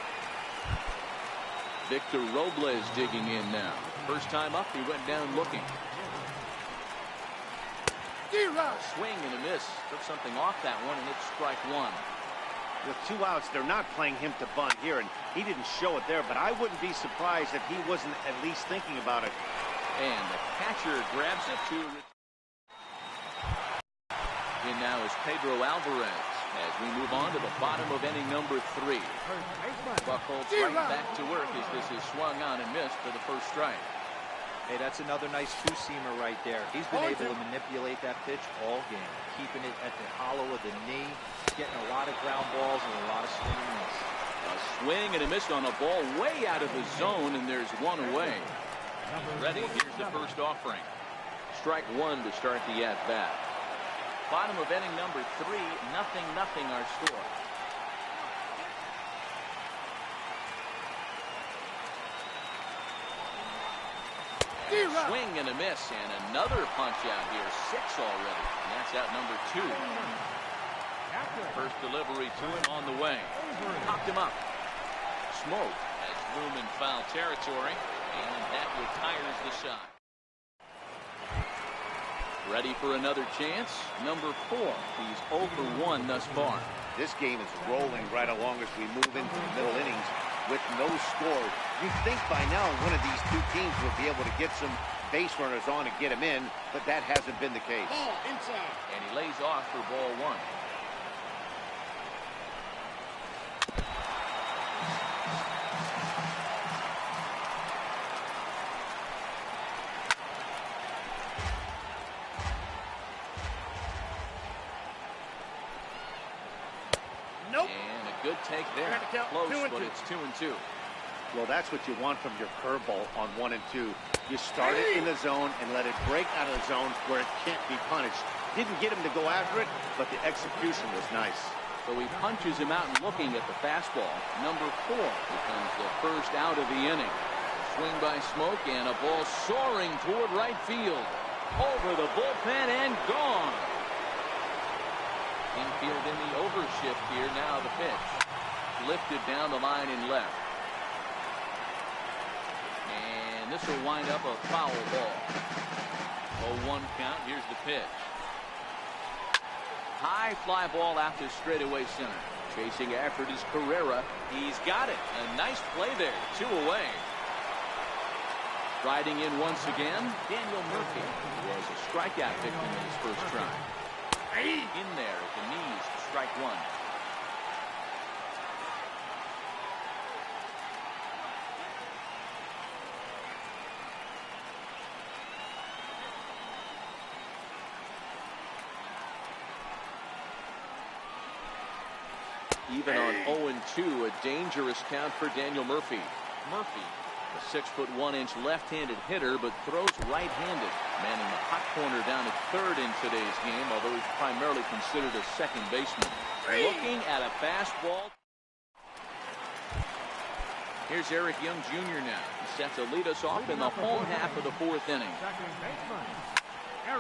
Victor Robles digging in now. First time up, he went down looking. Swing and a miss. Took something off that one, and it's strike 1. With 2 outs, they're not playing him to bunt here, and he didn't show it there, but I wouldn't be surprised if he wasn't at least thinking about it. And the catcher grabs it to... In now is Pedro Alvarez. As we move on to the bottom of inning number 3. Buchholz right back to work as this is swung on and missed for the first strike. Hey, that's another nice 2-seamer right there. He's been able to manipulate that pitch all game, keeping it at the hollow of the knee, getting a lot of ground balls and a lot of swing and miss. A swing and a miss on a ball way out of the zone, and there's 1 away. Ready, here's the first offering. Strike 1 to start the at-bat. Bottom of inning number 3, 0-0 our score. Swing and a miss, and another punch out here. 6 already, and that's out number 2. First delivery to him on the way. Popped him up. Smoke has room in foul territory, and that retires the side. Ready for another chance. Number 4. He's 0 for 1 thus far. This game is rolling right along as we move into the middle innings with no score. You think by now one of these 2 teams will be able to get some base runners on and get him in, but that hasn't been the case. Ball inside. And he lays off for ball 1. there. Close, but it's 2-2. Well, that's what you want from your curveball on 1 and 2. You start it in the zone and let it break out of the zone where it can't be punished. Didn't get him to go after it, but the execution was nice. So he punches him out and looking at the fastball. Number 4 becomes the first out of the inning. Swing by Smoke and a ball soaring toward right field. Over the bullpen and gone. Infield in the overshift here. Now the pitch. Lifted down the line in left. And this will wind up a foul ball. 0-1 count. Here's the pitch. High fly ball out to straightaway center. Chasing after it is Carrera. He's got it. A nice play there. 2 away. Riding in once again, Daniel Murphy was a strikeout victim in his first try. In there at the knees to strike 1. Even on 0-2, a dangerous count for Daniel Murphy. Murphy, a 6'1" left-handed hitter, but throws right-handed. Manning the hot corner down at third in today's game, although he's primarily considered a second baseman. Looking at a fastball. Here's Eric Young Jr. now. He's set to lead us off in the home half of the 4th inning.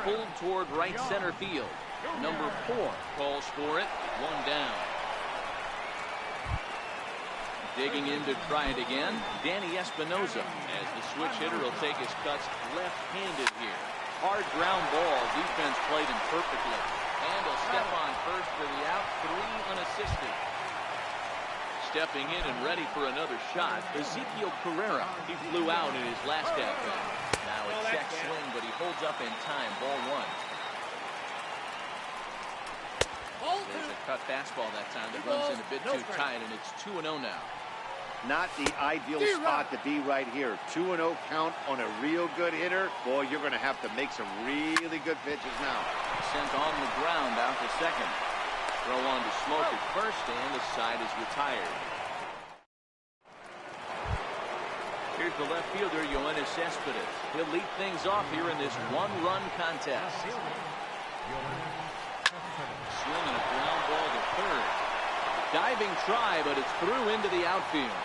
Pulled toward right center field. Number 4 calls for it. 1 down. Digging in to try it again, Danny Espinosa, as the switch hitter will take his cuts left-handed here. Hard ground ball, defense played him perfectly. And a step on first for the out, 3 unassisted. Stepping in and ready for another shot, Ezekiel Carrera. He flew out in his last at-bat. Now a check swing, but he holds up in time, ball 1. There's a cut fastball that time that runs in a bit too tight, and it's 2-0 now. Not the ideal spot to be right here. 2-0 count on a real good hitter. Boy, you're going to have to make some really good pitches now. Sent on the ground out to second. Throw on to Smoke at first, and the side is retired. Here's the left fielder, Yoenis Cespedes. He'll lead things off here in this 1-run contest. Swinging a ground ball to third. Diving try, but it's through into the outfield.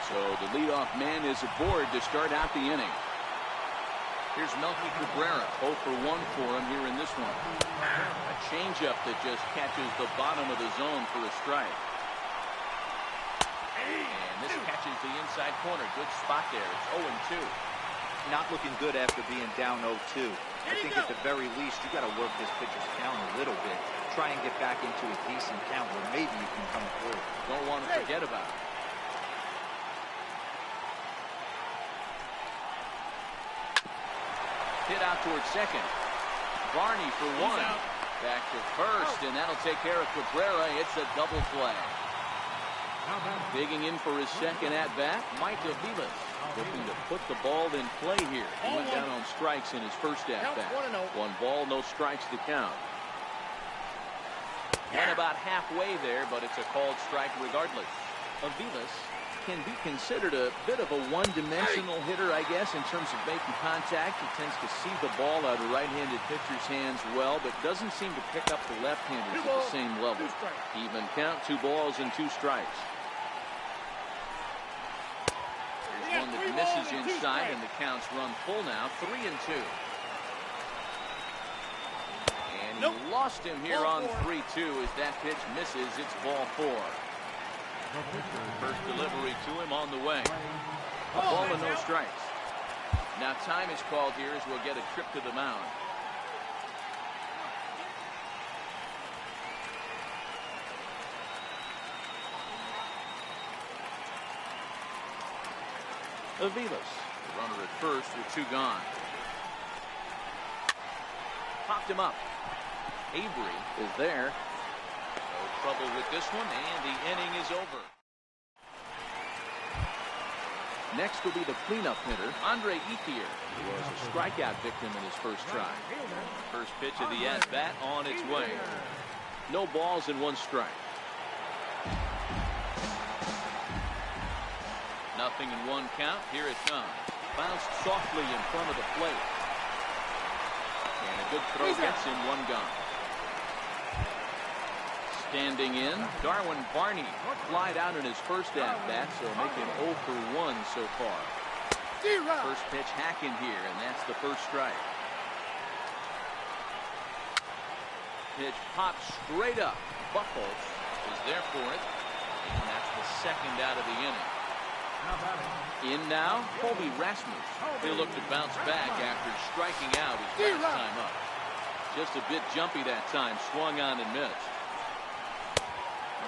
So the leadoff man is aboard to start out the inning. Here's Melky Cabrera, 0 for 1 for him here in this one. A changeup that just catches the bottom of the zone for a strike. And this catches the inside corner. Good spot there. It's 0-2. Not looking good after being down 0-2. I think at the very least, you got to work this pitcher's count a little bit. Try and get back into a decent count where maybe you can come through. Don't want to forget about it. Hit out towards second. Barney for 1. Back to first, and that'll take care of Cabrera. It's a double play. Digging in for his second at-bat, Mike Aviles. Looking to put the ball in play here. He went down on strikes in his first at-bat. 1 ball, no strikes to count. Went about halfway there, but it's a called strike regardless. Aviles can be considered a bit of a one-dimensional hitter, I guess, in terms of making contact. He tends to see the ball out of right-handed pitcher's hands well, but doesn't seem to pick up the left-handers at the same level. Even count, 2 balls and 2 strikes. Here's one that misses inside, and the count's run full now, 3-2. And he lost him here on 3-2 as that pitch misses. It's ball 4. First delivery to him on the way. A ball and no strikes. Now time is called here as we'll get a trip to the mound. Aviles, the runner at first with 2 gone. Popped him up. Avery is there. No trouble with this one, and the inning is over. Next will be the cleanup hitter, Andre Ethier, who was a strikeout victim in his first try. First pitch of the at-bat on its way. No balls and 1 strike. 0-1 count. Here it comes. Bounced softly in front of the plate. And a good throw gets him one gone. Standing in, Darwin Barney flied out in his first at-bat, so making 0 for 1 so far. First pitch hacking here, and that's the first strike. Pitch pops straight up. Buchholz is there for it, and that's the second out of the inning. In now, Colby Rasmus. He'll look to bounce back after striking out his last time up. Just a bit jumpy that time, swung on and missed.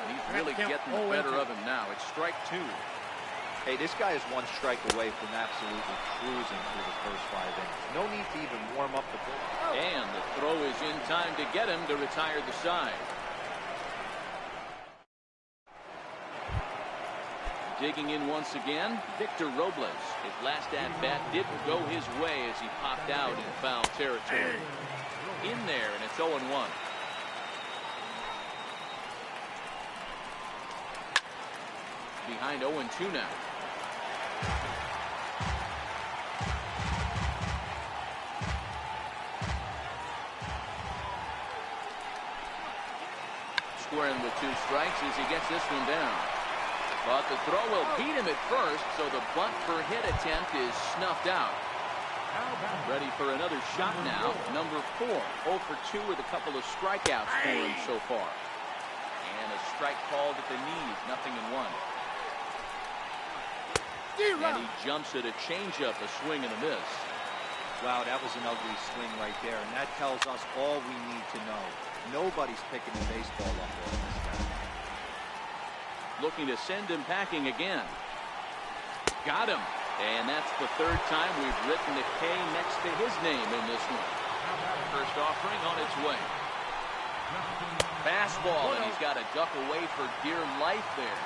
And he's really getting the better of him now. It's strike 2. Hey, this guy is one strike away from absolutely cruising through the first 5 innings. No need to even warm up the bullpen. And the throw is in time to get him to retire the side. Digging in once again, Victor Robles. His last at-bat didn't go his way as he popped out in foul territory. In there, and it's 0-1. Behind 0-2 now. Squaring with 2 strikes as he gets this one down. But the throw will beat him at first, so the bunt for hit attempt is snuffed out. Ready for another shot now. Number 4, 0 for 2 with a couple of strikeouts for him so far. And a strike called at the knees, 0-1. And he jumps at a changeup, a swing and a miss. Wow, that was an ugly swing right there, and that tells us all we need to know. Nobody's picking the baseball up on this guy. Looking to send him packing again. Got him. And that's the 3rd time we've written the K next to his name in this one. First offering on its way. Fastball, and he's got to duck away for dear life there.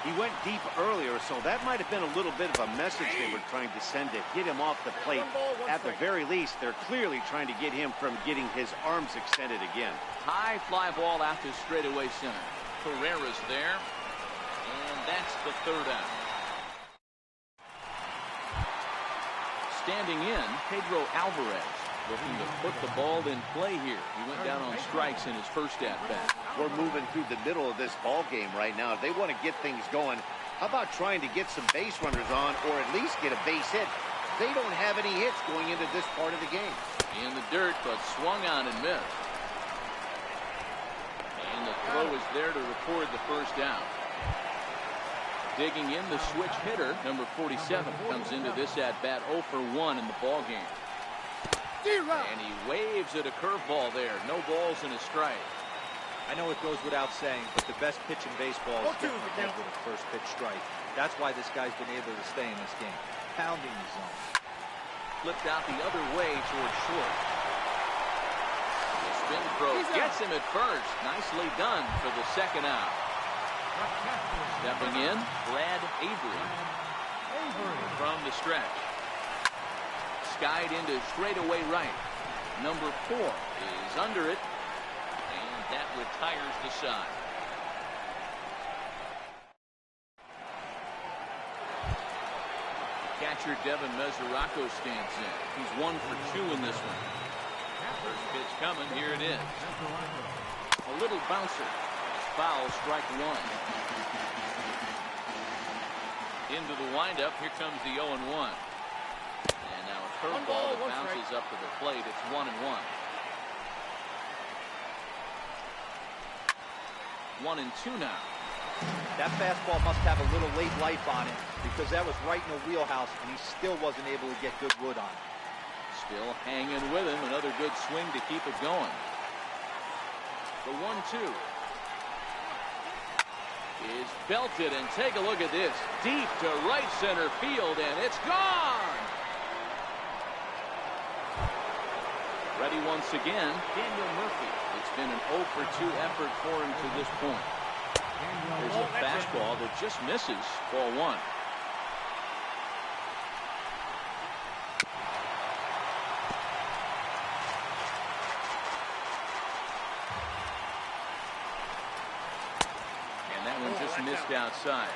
He went deep earlier, so that might have been a little bit of a message they were trying to send to hit him off the plate. At the very least, they're clearly trying to get him from getting his arms extended again. High fly ball out to straightaway center. Pereira's there, and that's the 3rd out. Standing in, Pedro Alvarez, looking to put the ball in play here. He went down on strikes in his first at-bat. We're moving through the middle of this ball game right now. If they want to get things going, how about trying to get some base runners on, or at least get a base hit? They don't have any hits going into this part of the game. In the dirt, but swung on and missed. And the throw is there to record the first out. Digging in, the switch hitter, number 47, comes into this at-bat 0 for 1 in the ball game. And he waves at a curveball there. No balls and a strike. I know it goes without saying, but the best pitch in baseball is getting the ball with a first pitch strike. That's why this guy's been able to stay in this game. Pounding the zone. Flipped out the other way towards short. The spin throw gets him at first. Nicely done for the 2nd out. Stepping in, BraddAvery from the stretch. Skied into straightaway right. Number 4 is under it, and that retires the side. Catcher Devin Mesoraco stands in. He's 1 for 2 in this one. First pitch coming. Here it is. A little bouncer. Foul, strike 1. Into the windup. Here comes the 0-1. And now a curveball that bounces up to the plate. It's 1-1. 1-2 now. That fastball must have a little late life on it, because that was right in the wheelhouse, and he still wasn't able to get good wood on it. Still hanging with him. Another good swing to keep it going. The 1-2 is belted, and take a look at this. Deep to right center field, and it's gone! Ready once again, Daniel Murphy. It's been an 0 for 2 effort for him to this point. There's a fastball that just misses. Ball 1. And that one just missed outside.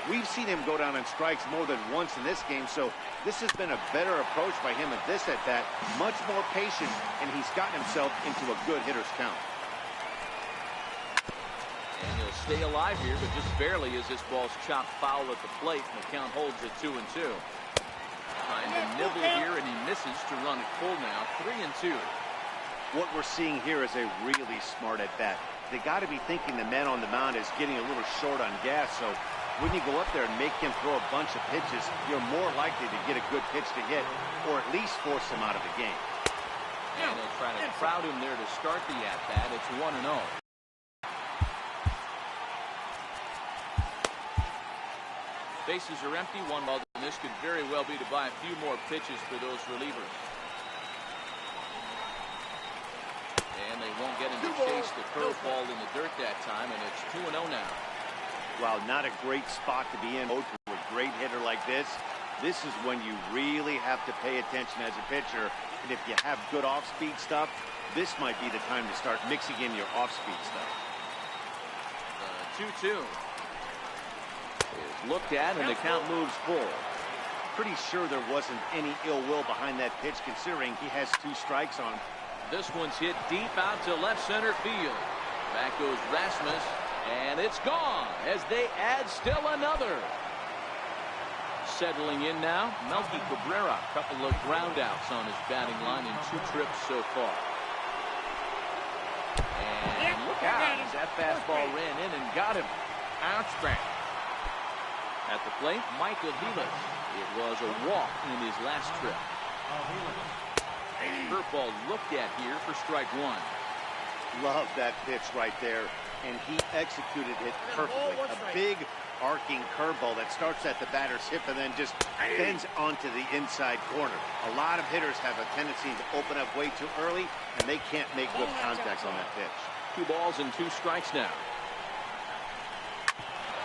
We've seen him go down on strikes more than once in this game, so this has been a better approach by him at this at-bat. Much more patient, and he's gotten himself into a good hitter's count. And he'll stay alive here, but just barely as this ball's chopped foul at the plate, and the count holds at 2-2. Trying to nibble here, and he misses to run it full now, 3-2. What we're seeing here is a really smart at-bat. They got to be thinking the man on the mound is getting a little short on gas, so when you go up there and make him throw a bunch of pitches, you're more likely to get a good pitch to hit, or at least force him out of the game. And they'll try to crowd him there to start the at-bat. It's 1-0. Bases are empty, 1 ball, and this could very well be to buy a few more pitches for those relievers. And they won't get him to chase the curveball in the dirt that time, and it's 2-0 now. Wow, not a great spot to be in. To a great hitter like this, this is when you really have to pay attention as a pitcher. And if you have good off-speed stuff, this might be the time to start mixing in your off-speed stuff. 2-2 is looked at, and the count moves full. Pretty sure there wasn't any ill will behind that pitch, considering he has 2 strikes on him. This one's hit deep out to left center field. Back goes Rasmus, and it's gone as they add still another. Settling in now, Melky Cabrera. Couple of ground outs on his batting line in 2 trips so far. And look out as that fastball ran in and got him. Outstretch. At the plate, Michael Vilas. It was a walk in his last trip. Curveball looked at here for strike 1. Love that pitch right there, and he executed it perfectly. A big arcing curveball that starts at the batter's hip and then just bends onto the inside corner. A lot of hitters have a tendency to open up way too early, and they can't make good contact on that pitch. 2 balls and 2 strikes now.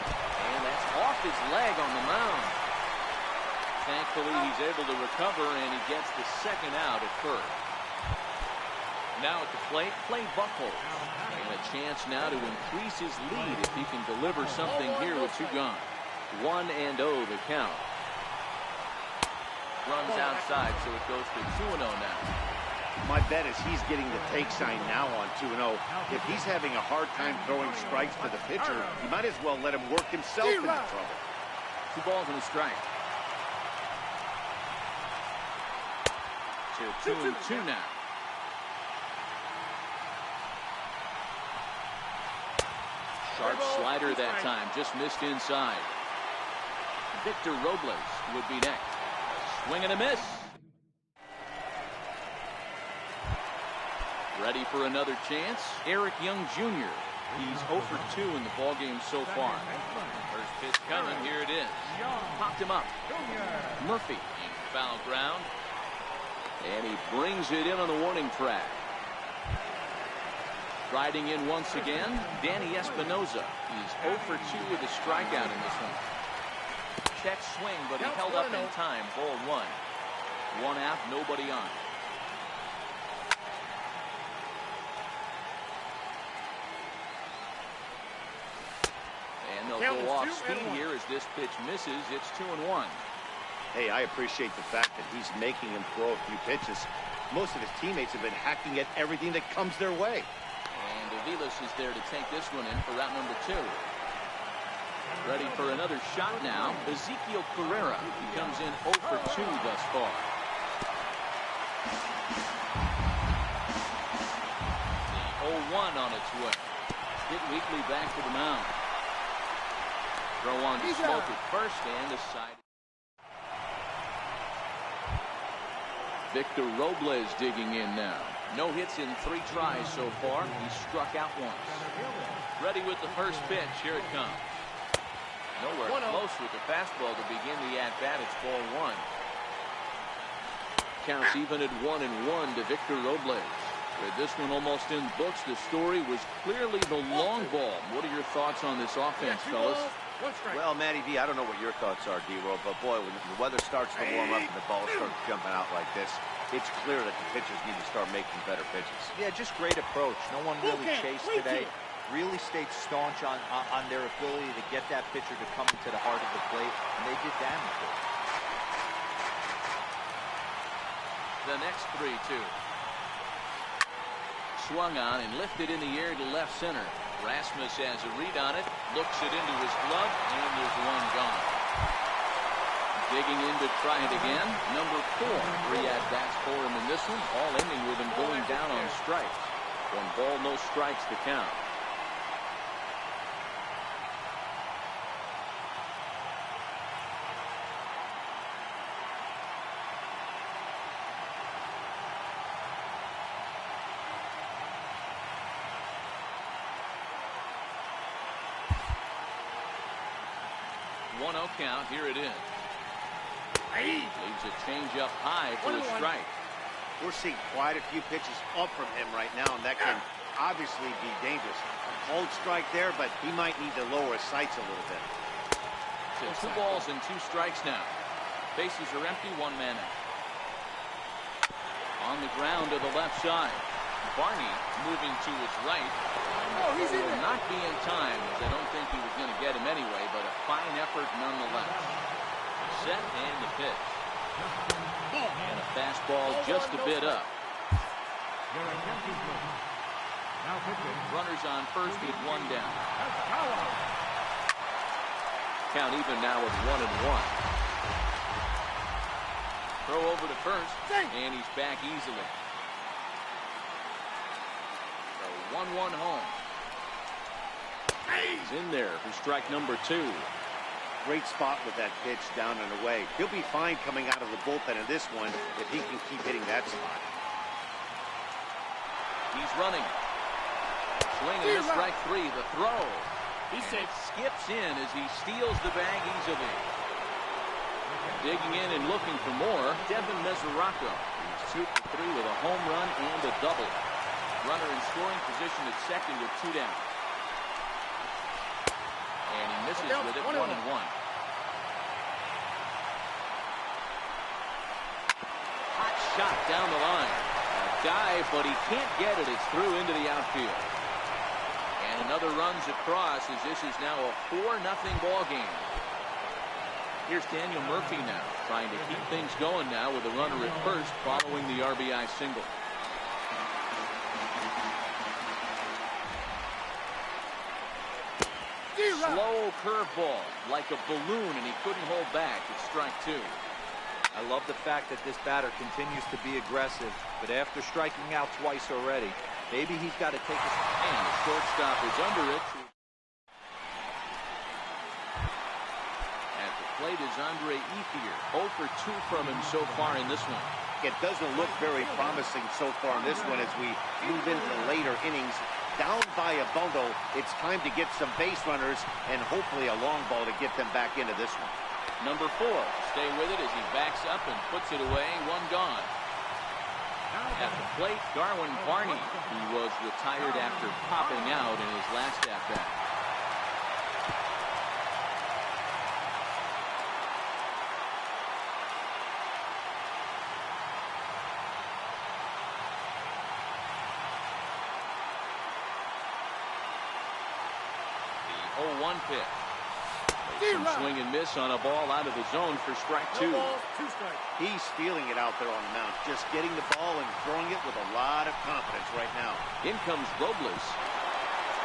And that's off his leg on the mound. Thankfully, he's able to recover, and he gets the second out at first. Now at the plate, Clay Buchholz. And a chance now to increase his lead if he can deliver something here with 2 gone. 1-0 the count. Runs outside, so it goes to 2-0 now. My bet is he's getting the take sign now on 2-0. If he's having a hard time throwing strikes to the pitcher, you might as well let him work himself into trouble. 2 balls and a strike. So 2-2 now. Sharp slider that time, just missed inside. Victor Robles would be next. Swing and a miss. Ready for another chance, Eric Young Jr. He's 0 for 2 in the ballgame so far. First pitch coming, here it is. Popped him up. Murphy in foul ground. And he brings it in on the warning track. Riding in once again, Danny Espinoza. He's 0 for 2 with a strikeout in this one. Check swing, but he held up in time. Ball 1. 1 out, nobody on. And they'll go off speed here as this pitch misses. It's 2-1. Hey, I appreciate the fact that he's making him throw a few pitches. Most of his teammates have been hacking at everything that comes their way. And Aviles is there to take this one in for route number 2. Ready for another shot now. Ezekiel Carrera. He comes in 0 for 2 thus far. The 0-1 on its way. Hit weakly back to the mound. Throw on to Smoke at first and a side. Victor Robles digging in now. No hits in 3 tries so far. He struck out once. Ready with the first pitch. Here it comes. Nowhere close with the fastball to begin the at-bat. It's ball 1. Counts even at 1-1 to Victor Robles. With this one almost in books, the story was clearly the long ball. What are your thoughts on this offense, fellas? Well, Matty V, I don't know what your thoughts are, D-Roll, but boy, when the weather starts to warm up and the ball starts jumping out like this, it's clear that the pitchers need to start making better pitches. Yeah, just great approach. No one really chased today. really stayed staunch on their ability to get that pitcher to come into the heart of the plate, and they did damage to it. The next 3-2. Swung on and lifted in the air to left center. Rasmus has a read on it, looks it into his glove, and there's one gone. Digging in to try it again. Number 4. 3 at-bats for him in this one, all ending with him going down on strikes. 1 ball, no strikes to count. Count. Here it is. Leaves a changeup high for a strike. We're seeing quite a few pitches up from him right now, and that can obviously be dangerous. A cold strike there, but he might need to lower his sights a little bit. So 2 balls and 2 strikes now. Bases are empty, 1 man out. On the ground to the left side. Barney moving to his right. He's in will not be in time, as I don't think he was going to get him anyway, but a fine effort nonetheless. Set and the pitch. And a fastball just a bit up. Runners on first with 1 down. Count even now with 1-1. Throw over to first, and he's back easily. 1-1 home. He's in there for strike number 2. Great spot with that pitch down and away. He'll be fine coming out of the bullpen in this one if he can keep hitting that spot. He's running. Swing and miss, strike 3. The throw. He skips in as he steals the bag easily. Digging in and looking for more, Devin Mesoraco. He's 2 for 3 with a home run and a double. Runner in scoring position at second with 2 down. And he misses with it, 1-1. Hot shot down the line. A dive, but he can't get it. It's through into the outfield. And another runs across as this is now a 4-0 ball game. Here's Daniel Murphy now, trying to keep things going now with a runner at first following the RBI single. Slow curveball, like a balloon, and he couldn't hold back. It's strike 2. I love the fact that this batter continues to be aggressive, but after striking out twice already, maybe he's got to take his... And the shortstop is under it. At the plate is Andre Ethier. 0 for 2 from him so far in this one. It doesn't look very promising so far in this one as we move into the later innings. Down by a bundle, it's time to get some base runners and hopefully a long ball to get them back into this one. Number 4, stay with it as he backs up and puts it away. 1 gone. At the plate, Darwin Barney, who was retired after popping out in his last at-bat. The 0-1 pitch. Some swing and miss on a ball out of the zone for strike 2. He's feeling it out there on the mound, just getting the ball and throwing it with a lot of confidence right now. In comes Robles.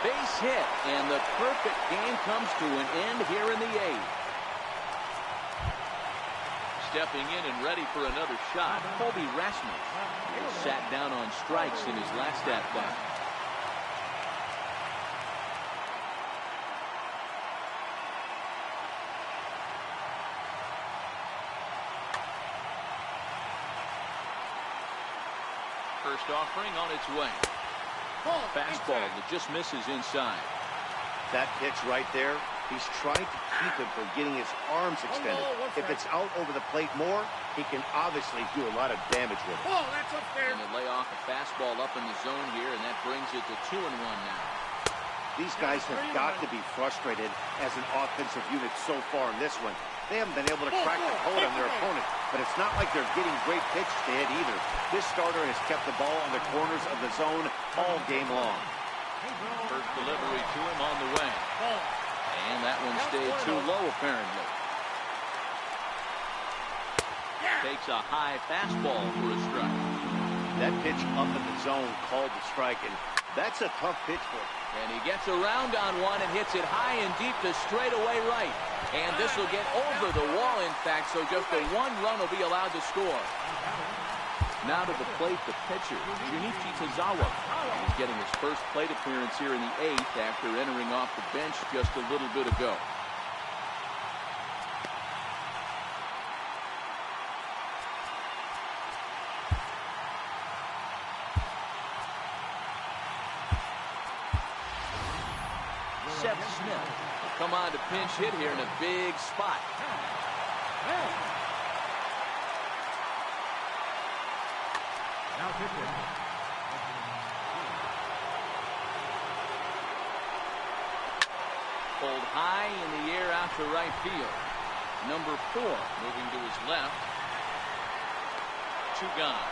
Base hit, and the perfect game comes to an end here in the 8th. Stepping in and ready for another shot, Colby Rasmus. He sat down on strikes in his last at-bat. First offering on its way. Fastball that just misses inside. That pitch right there, he's trying to keep him from getting his arms extended. If it's out over the plate more, he can obviously do a lot of damage with it. That's unfair. And they lay off a fastball up in the zone here, and that brings it to 2-1 now. These guys have got to be frustrated as an offensive unit so far in this one. They haven't been able to crack the code on their opponent, but it's not like they're getting great pitches to hit either. This starter has kept the ball on the corners of the zone all game long. First delivery to him on the way. And that one stayed too low, apparently. Takes a high fastball for a strike. That pitch up in the zone called the strike, and that's a tough pitch for him. And he gets around on one and hits it high and deep to straightaway right. And this will get over the wall, in fact, so just the one run will be allowed to score. Now to the plate, the pitcher, Junichi Tozawa. He's getting his first plate appearance here in the 8th after entering off the bench just a little bit ago. Seth Smith will come on to pinch hit here in a big spot. Pulled high in the air out to right field. Number 4 moving to his left. 2 gone.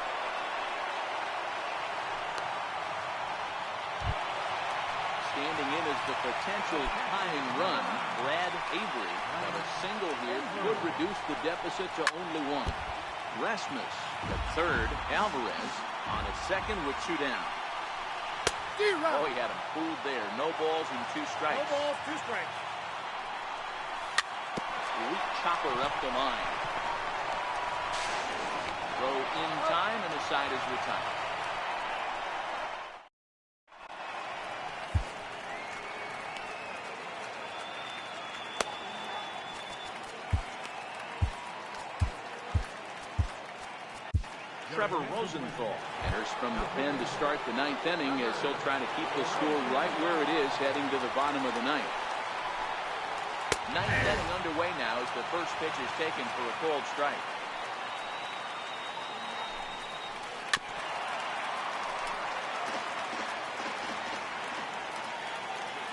Standing in as the potential tying run, BraddAvery on a single here would reduce the deficit to only 1. Rasmus at third, Alvarez on a second with 2 down. Oh, he had him fooled there. No balls and 2 strikes. No balls, 2 strikes. Weak chopper up the line. Throw in time and the side is retired. Trevor Rosenthal enters from the pen to start the 9th inning as he'll try to keep the score right where it is heading to the bottom of the 9th. 9th inning underway now as the first pitch is taken for a called strike.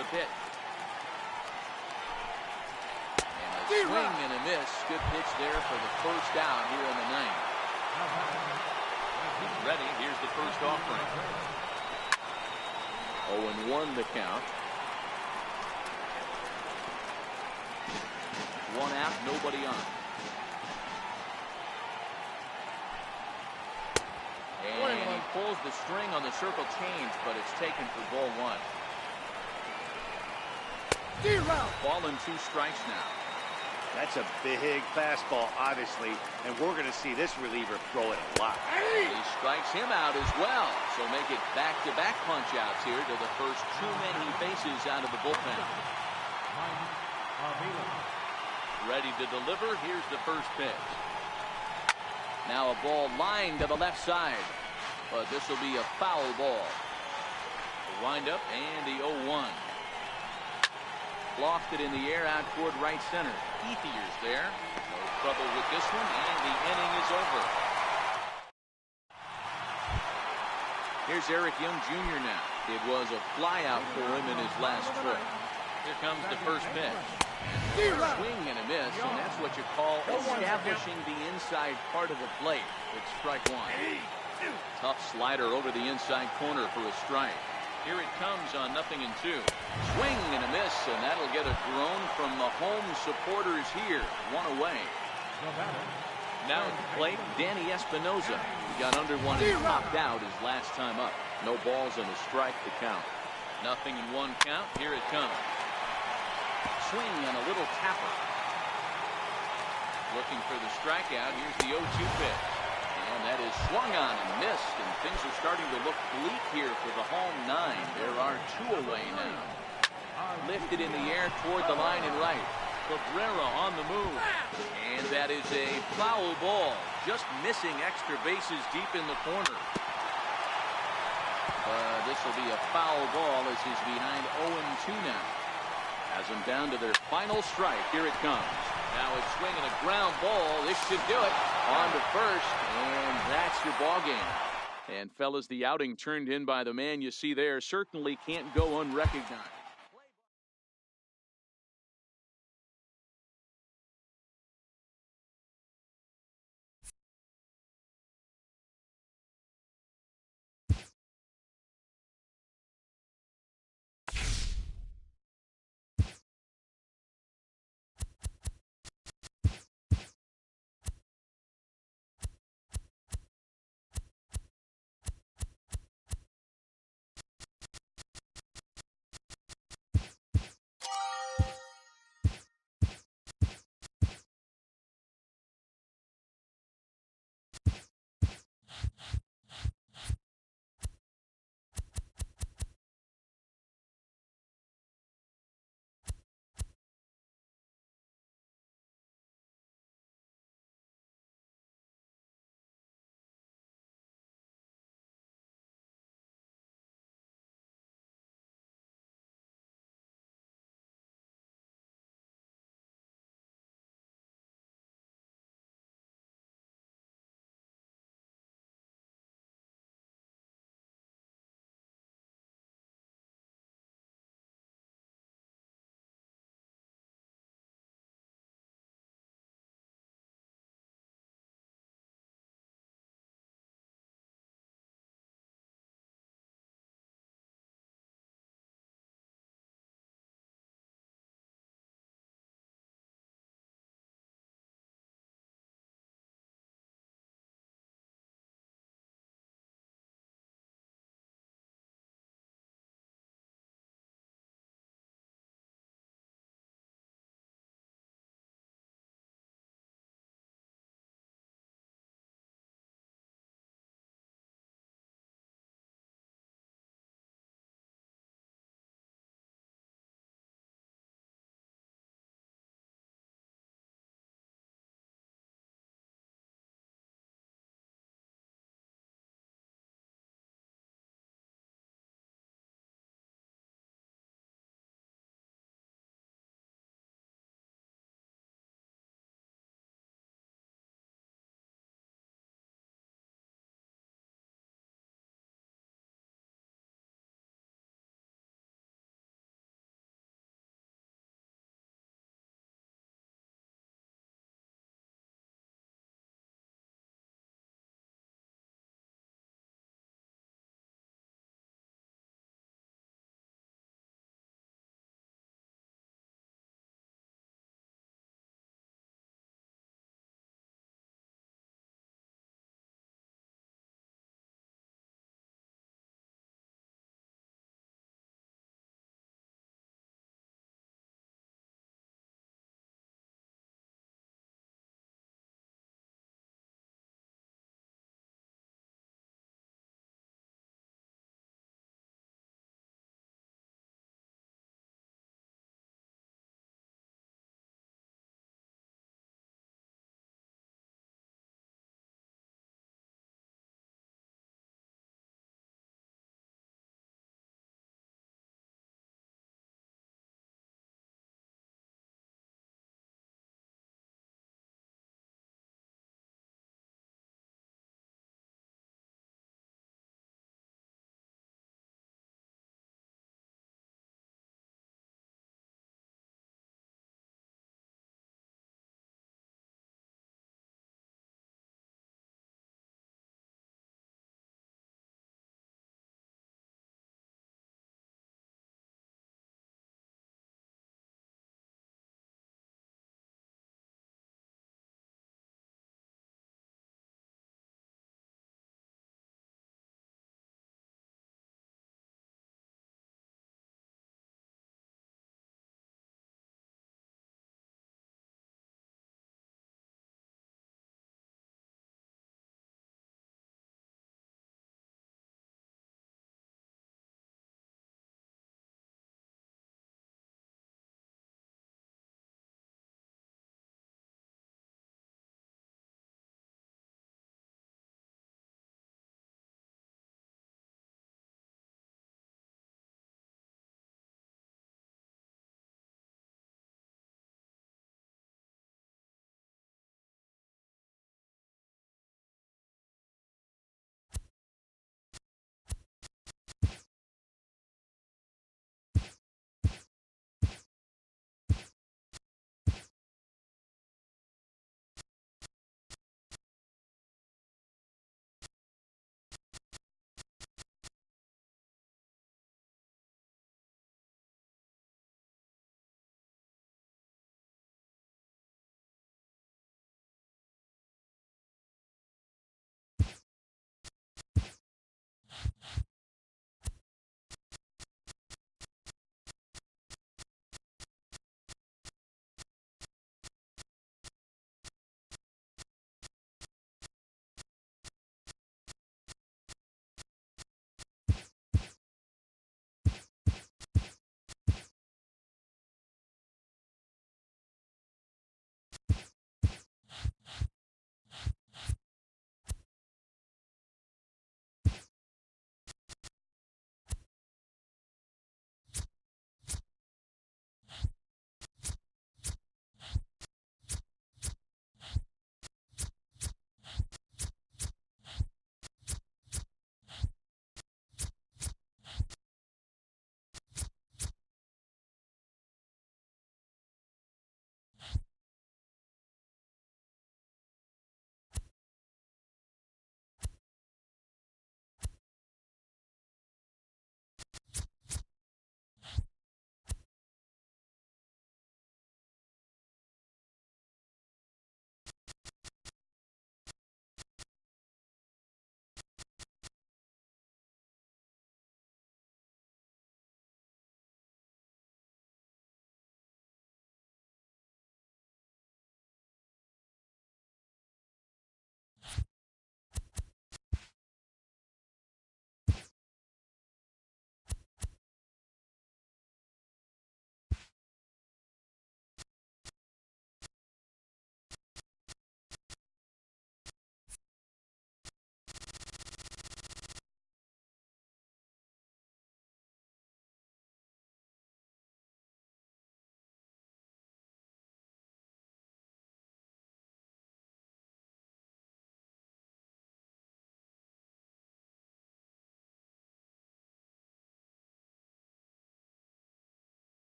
The pitch. And a swing and a miss. Good pitch there for the first out here in the 9th. Ready, here's the first offering. 0-1 the count. 1 out, nobody on. And he pulls the string on the circle change, but it's taken for ball 1. Ball and 2 strikes now. That's a big fastball, obviously, and we're going to see this reliever throw it a lot. He strikes him out as well, so make it back-to-back punch-outs here to the first too many bases out of the bullpen. Ready to deliver. Here's the first pitch. Now a ball lined to the left side, but this will be a foul ball. The windup and the 0-1. Lofted in the air out toward right center. Ethier's there. No trouble with this one, and the inning is over. Here's Eric Young Jr. now. It was a flyout for him in his last trip. Here comes the first pitch. Swing and a miss, and that's what you call establishing the inside part of the plate. It's strike 1. Tough slider over the inside corner for a strike. Here it comes on 0-2. Swing and a miss, and that'll get a groan from the home supporters here. 1 away. Now at the plate, Danny Espinosa. He got under 1 and popped out his last time up. No balls and a strike to count. 0-1 count. Here it comes. Swing and a little tapper. Looking for the strikeout. Here's the 0-2 pitch. And that is swung on and missed, and things are starting to look bleak here for the home 9. There are 2 away now. Lifted in the air toward the line and right. Cabrera on the move. And that is a foul ball. Just missing extra bases deep in the corner. This will be a foul ball as he's behind 0-2 now. Has them down to their final strike. Here it comes. Now a swing and a ground ball. This should do it. On to first, and that's your ball game. And fellas, the outing turned in by the man you see there certainly can't go unrecognized.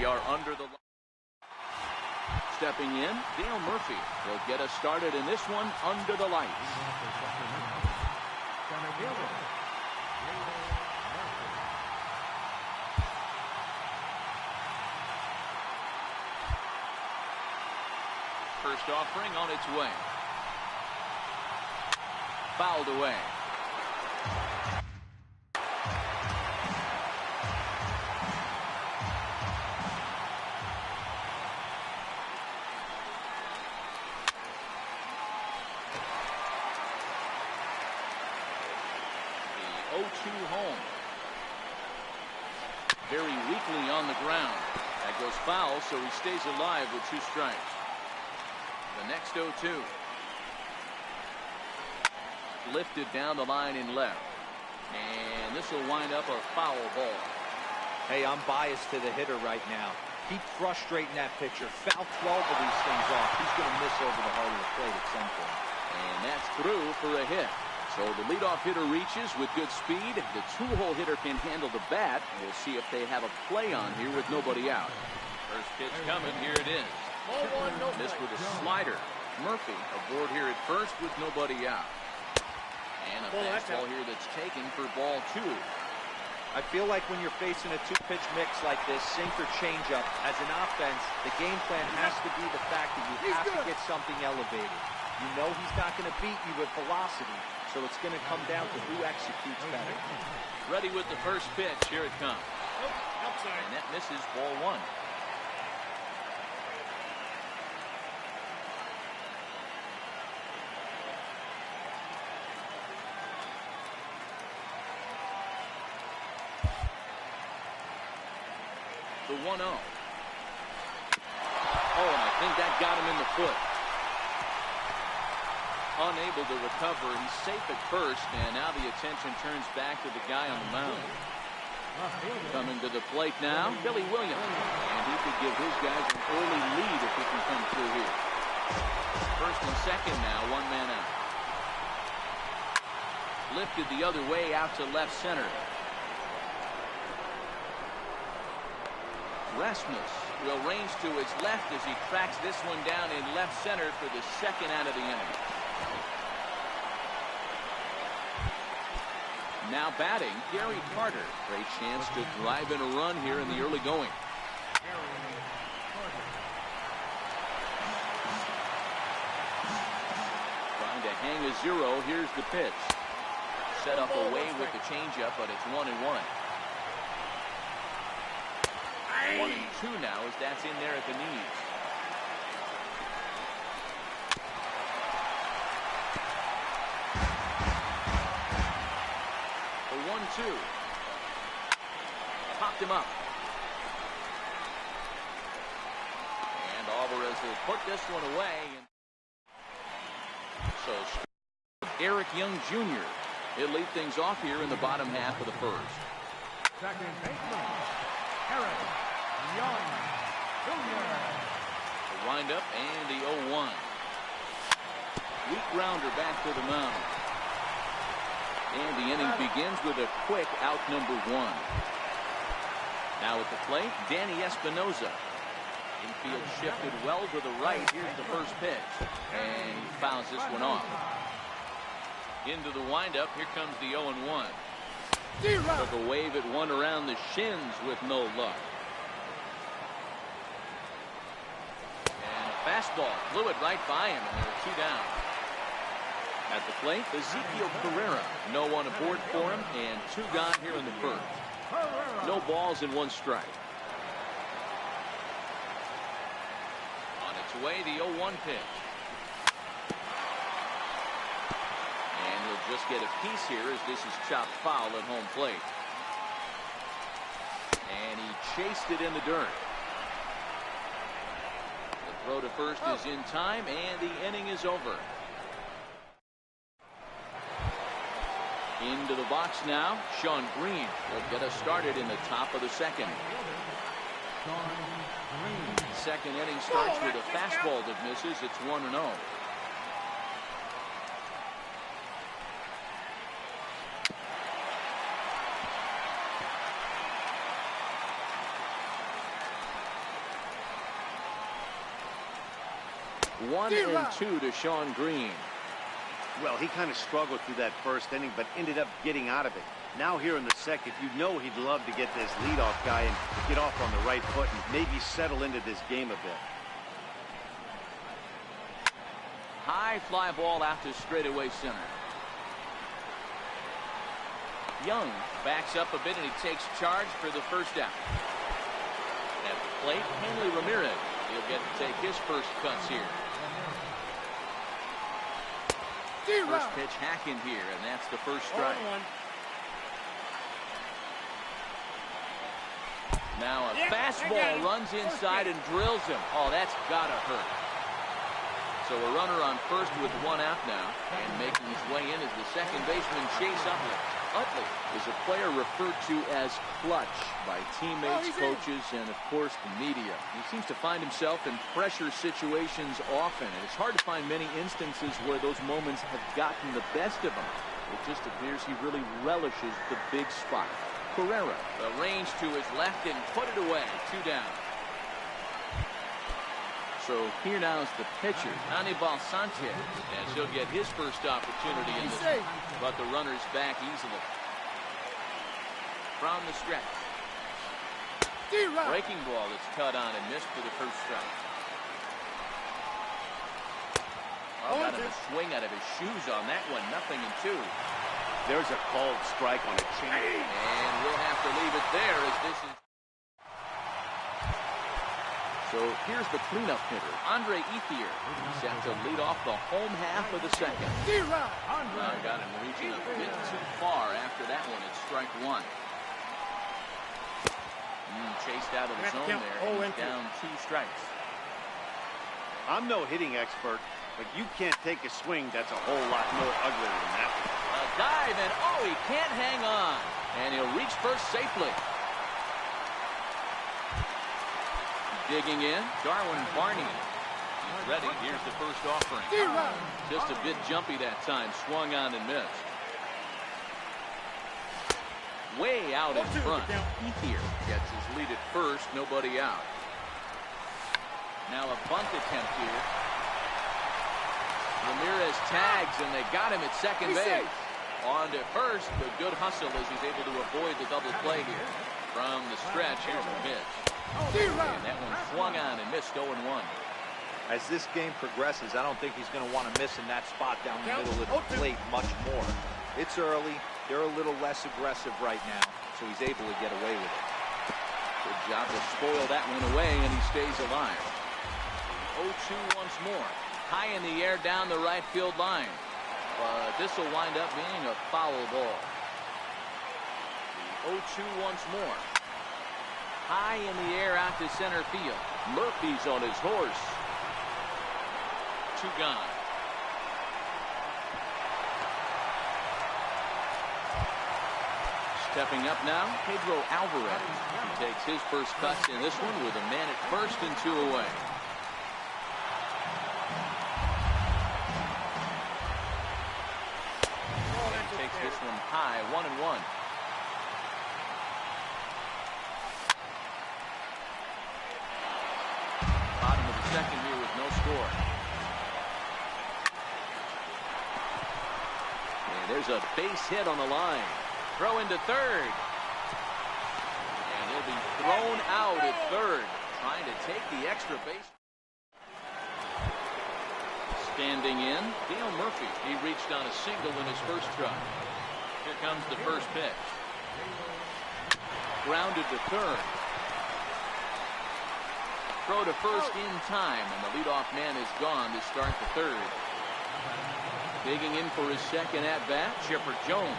We are under the line. Stepping in, Dale Murphy will get us started in this one under the lights. First offering on its way. Fouled away. The 0-2 home. Very weakly on the ground. That goes foul, so he stays alive with 2 strikes. The next 0-2. Lifted down the line in left. And this will wind up a foul ball. Hey, I'm biased to the hitter right now. Keep frustrating that pitcher. Foul 12 of these things off. He's going to miss over the heart of the plate at some point. And that's through for a hit. So the leadoff hitter reaches with good speed. The 2-hole hitter can handle the bat. We'll see if they have a play on here with nobody out. First pitch coming. Here it is. Missed with a slider. Murphy aboard here at first with nobody out. And a fastball here that's taken for ball 2. I feel like when you're facing a 2-pitch mix like this, sink or changeup, as an offense, the game plan has to be the fact that you have to get something elevated. You know he's not going to beat you with velocity, so it's going to come down to who executes better. Ready with the first pitch. Here it comes. And that misses ball 1. The 1-0. Oh, and I think that got him in the foot. Unable to recover. He's safe at first, and now the attention turns back to the guy on the mound. Coming to the plate now, Billy Williams. And he could give his guys an early lead if he can come through here. First and second now, 1 man out. Lifted the other way out to left center. Rasmus will range to his left as he tracks this one down in left center for the second out of the inning. Now batting, Gary Carter. Great chance to drive in a run here in the early going. Trying to hang a 0. Here's the pitch. Set up away with the changeup, but it's 1-1. 1-2 now as that's in there at the knees. The 1-2. Popped him up. And Alvarez will put this one away. So Eric Young Jr. He'll lead things off here in the bottom half of the first. Second baseman, Eric Young Jr. The windup and the 0-1. Weak grounder back to the mound. And the inning begins with a quick out number 1. Now at the plate, Danny Espinoza. Infield shifted well to the right. Here's the first pitch. And he fouls this one off. Into the windup. Here comes the 0-1. Took a wave at one around the shins with no luck. And a fastball blew it right by him, and there are 2 down. At the plate, Ezekiel Carrera. No one aboard for him, and 2 gone here in the first. No balls and 1 strike. On its way, the 0-1 pitch. And we'll just get a piece here as this is chopped foul at home plate. And he chased it in the dirt. The throw to first is in time, and the inning is over. Into the box now, Sean Green will get us started in the top of the second. Second inning starts with a fastball that misses. It's 1-0. 1-2 to Sean Green. Well, he kind of struggled through that first inning, but ended up getting out of it. Now here in the second, you know he'd love to get this leadoff guy and get off on the right foot and maybe settle into this game a bit. High fly ball out to straightaway center. Young backs up a bit and he takes charge for the first out. At the plate, Henry Ramirez. He'll get to take his first cuts here. First pitch hacking here, and that's the first strike. Now a fastball runs inside and drills him. Oh, that's gotta hurt. So a runner on first with one out now, and making his way in is the second baseman Chase Utley. Utley is a player referred to as clutch by teammates, coaches, and of course the media. He seems to find himself in pressure situations often, and it's hard to find many instances where those moments have gotten the best of him. It just appears he really relishes the big spot. Carrera, the range to his left and put it away. 2 down. So here now is the pitcher, Anibal Sanchez, as he'll get his first opportunity in this one. But the runner's back easily. From the stretch. Breaking ball is cut on and missed for the first strike. Oh, got him a swing out of his shoes on that one. 0-2. There's a called strike on a change. And we'll have to leave it there as this is. So here's the cleanup hitter, Andre Ethier. Set to lead off the home half of the second. Got him reaching a bit too far after that one. It's strike 1. Chased out of the zone there. He's down 2 strikes. I'm no hitting expert, but you can't take a swing that's a whole lot more uglier than that. A dive, and oh, he can't hang on. And he'll reach first safely. Digging in, Darwin Barney. He's ready. Here's the first offering. Just a bit jumpy that time. Swung on and missed. Way out in front. Ethier gets his lead at first. Nobody out. Now a bunt attempt here. Ramirez tags, and they got him at second base. On to first. The good hustle as he's able to avoid the double play here. From the stretch, here's the pitch. And that one swung on and missed 0-1. As this game progresses, I don't think he's going to want to miss in that spot down the middle of the plate much more. It's early. They're a little less aggressive right now, so he's able to get away with it. Good job to spoil that one away, and he stays alive. 0-2 once more. High in the air down the right field line. But this will wind up being a foul ball. 0-2 once more. High in the air out to center field. Murphy's on his horse. 2 gone. Stepping up now, Pedro Alvarez. He takes his first cuts in this one with a man at first and 2 away. And takes this one high, 1-1. Bottom of the second here with no score. And there's a base hit on the line. Throw into third. And he'll be thrown out at third. Trying to take the extra base. Standing in, Dale Murphy. He reached on a single in his first try. Here comes the first pitch. Grounded to third. Throw to first in time, and the leadoff man is gone to start the third. Digging in for his second at-bat, Chipper Jones.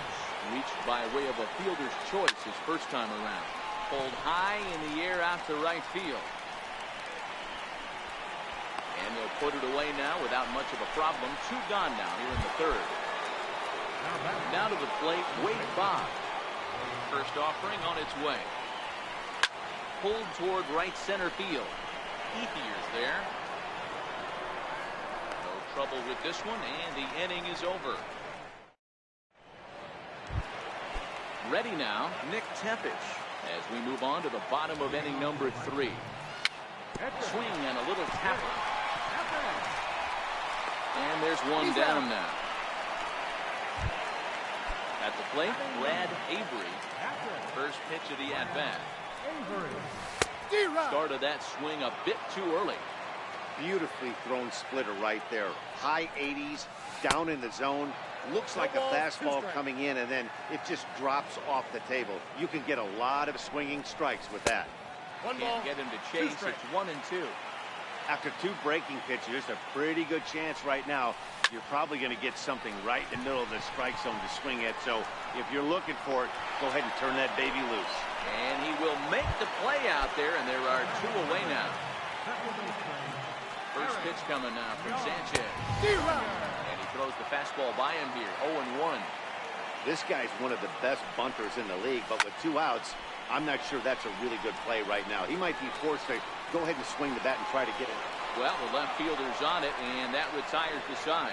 Reached by way of a fielder's choice his first time around. Pulled high in the air out to right field. And they'll put it away now without much of a problem. 2 gone now here in the third. Down to the plate, Wade Boggs. First offering on its way. Pulled toward right center field. Ethier's there. No trouble with this one, and the inning is over. Ready now, Nick Tepich, as we move on to the bottom of inning number 3. Swing and a little tapper. And there's one down now. At the plate, BraddAvery. First pitch of the at-bat. Started that swing a bit too early. Beautifully thrown splitter right there. High 80s, down in the zone. Looks like a fastball coming in, and then it just drops off the table. You can get a lot of swinging strikes with that. Can't get him to chase. It's 1-2. After 2 breaking pitches, there's a pretty good chance right now you're probably going to get something right in the middle of the strike zone to swing at. So if you're looking for it, go ahead and turn that baby loose. And he will make the play out there, and there are 2 away now. First pitch coming now from Sanchez. And he throws the fastball by him here. 0-1. This guy's one of the best bunters in the league, but with 2 outs, I'm not sure that's a really good play right now. He might be forced to go ahead and swing the bat and try to get it. Well, the left fielder's on it, and that retires the side.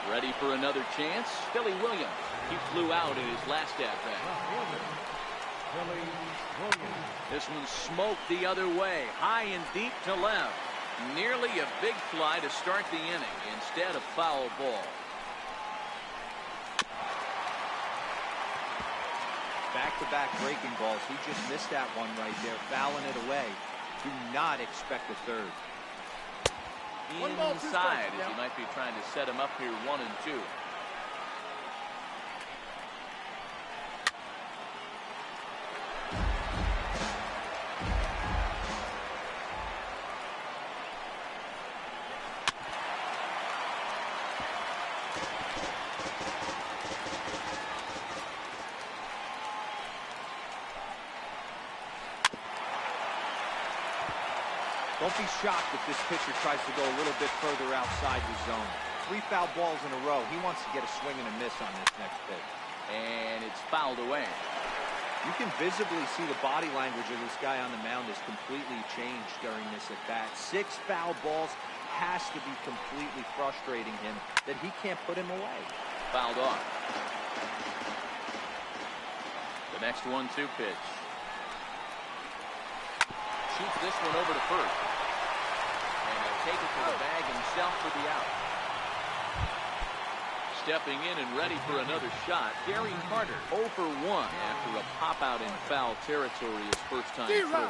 Ready for another chance? Billy Williams. He flew out in his last at-bat. This one smoked the other way, high and deep to left. Nearly a big fly to start the inning. Instead, a foul ball. Back-to-back breaking balls. He just missed that one right there, fouling it away. Do not expect a third. Inside, as he might be trying to set him up here, 1-2. Don't be shocked if this pitcher tries to go a little bit further outside the zone. 3 foul balls in a row. He wants to get a swing and a miss on this next pitch. And it's fouled away. You can visibly see the body language of this guy on the mound is completely changed during this at-bat. 6 foul balls has to be completely frustrating him that he can't put him away. Fouled off. The next 1-2 pitch. Shoots this one over to first. And he'll take it to the bag himself for the out. Stepping in and ready for another shot, Gary Carter, 0 for 1 after a pop-out in foul territory his first time through.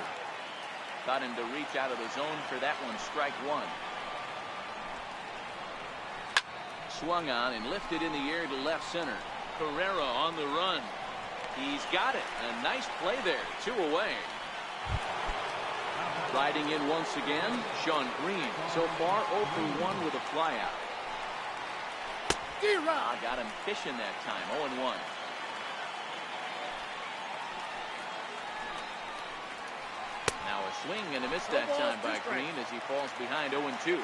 Got him to reach out of the zone for that one, strike 1. Swung on and lifted in the air to left center. Carrera on the run. He's got it. A nice play there. 2 away. Riding in once again, Sean Green. So far, 0 for 1 with a flyout. Got him fishing that time, 0-1. Now a swing and a miss that time by Green as he falls behind 0-2.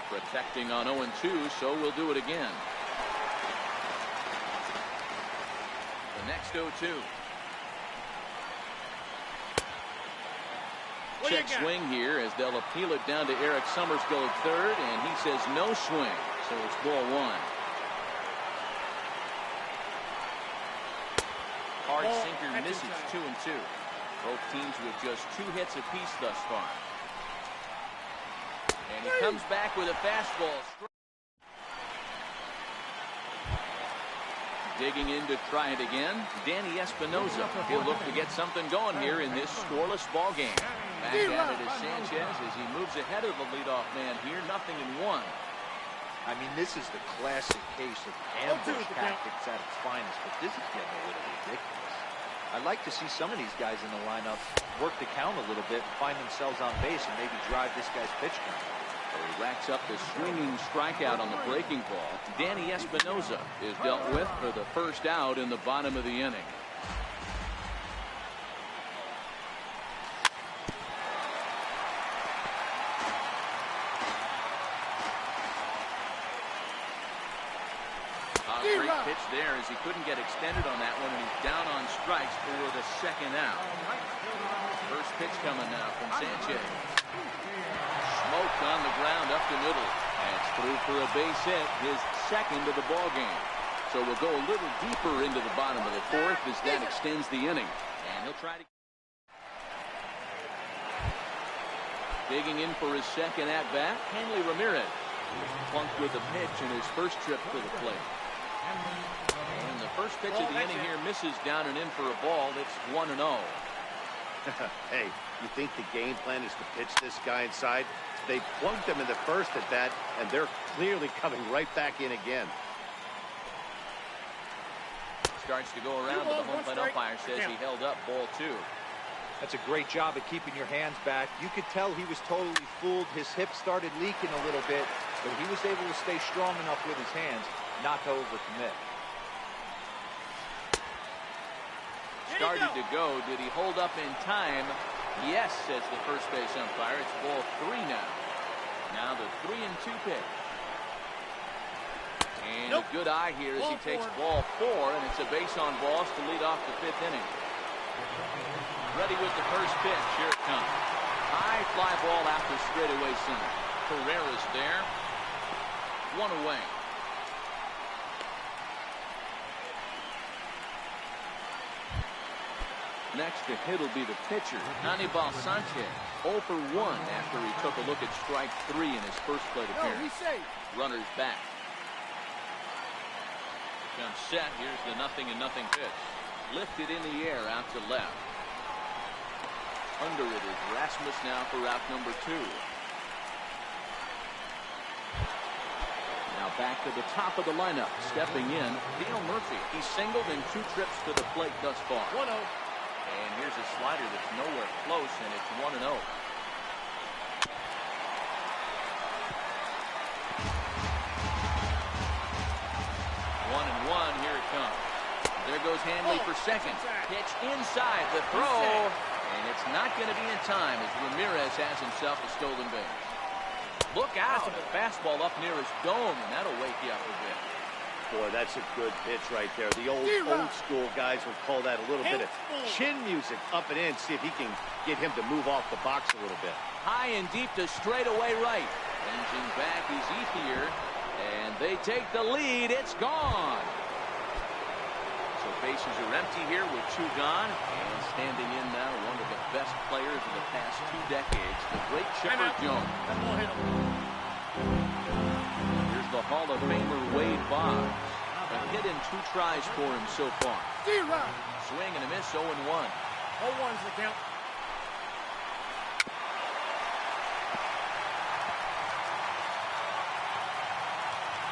Protecting on 0-2, so we'll do it again. The next 0-2. Check swing here as they'll appeal it down to Eric Summersgill at third, and he says no swing, so it's ball 1. Hard sinker misses 2-2. Both teams with just 2 hits apiece thus far. And he comes back with a fastball. Digging in to try it again, Danny Espinosa. He'll look to get something going here in this scoreless ball game. Back at it is Sanchez as he moves ahead of the leadoff man here, 0-1. I mean, this is the classic case of ambush tactics at its finest, but this is getting a little ridiculous. I'd like to see some of these guys in the lineup work the count a little bit and find themselves on base and maybe drive this guy's pitch count. So he racks up the swinging strikeout on the breaking ball. Danny Espinosa is dealt with for the first out in the bottom of the inning. Great pitch there as he couldn't get extended on that one, and he's down on strikes for the second out. First pitch coming now from Sanchez. Smoked on the ground up the middle. That's through for a base hit, his second of the ball game. So we'll go a little deeper into the bottom of the 4th as that extends the inning. And he'll try to... Digging in for his second at-bat, Hanley Ramirez. Plunked with a pitch in his first trip to the plate. And the first pitch of the inning here misses down and in for a ball. It's 1-0. Hey, you think the game plan is to pitch this guy inside? They plunked him in the first at bat, and they're clearly coming right back in again. Starts to go around, but the home plate umpire says he held up ball 2. That's a great job at keeping your hands back. You could tell he was totally fooled. His hip started leaking a little bit, but he was able to stay strong enough with his hands not to overcommit. Started to go. Did he hold up in time? Yes, says the first base umpire. It's ball 3 now. Now the 3-2 pitch. And a good eye here as he takes ball 4, and it's a base on balls to lead off the 5th inning. Ready with the first pitch. Here it comes. High fly ball out to straightaway center. Carrera's there. 1 away. Next to hit will be the pitcher, Anibal Sanchez. 0 for 1 after he took a look at strike 3 in his first plate appearance. Runners back. Comes set. Here's the 0-0 pitch. Lifted in the air out to left. Under it is Rasmus now for route number 2. Now back to the top of the lineup. Stepping in, Dale Murphy. He's singled in 2 trips to the plate thus far. 1-0. And here's a slider that's nowhere close, and it's 1-0. 1-1, here it comes. There goes Hanley for second. Pitch inside the throw, and it's not going to be in time as Ramirez has himself a stolen base. Look out, a fastball up near his dome, and that'll wake you up a bit. Boy, that's a good pitch right there. The old school guys would call that a little bit of chin music up and in. See if he can get him to move off the box a little bit. High and deep to straightaway right. Engine back is Ethier, and they take the lead. It's gone. So bases are empty here with 2 gone. And standing in now, one of the best players of the past 2 decades, the great Chipper Jones. The Hall of Famer Wade Boggs. A hit in 2 tries for him so far. Swing and a miss, 0-1. 0-1's the count.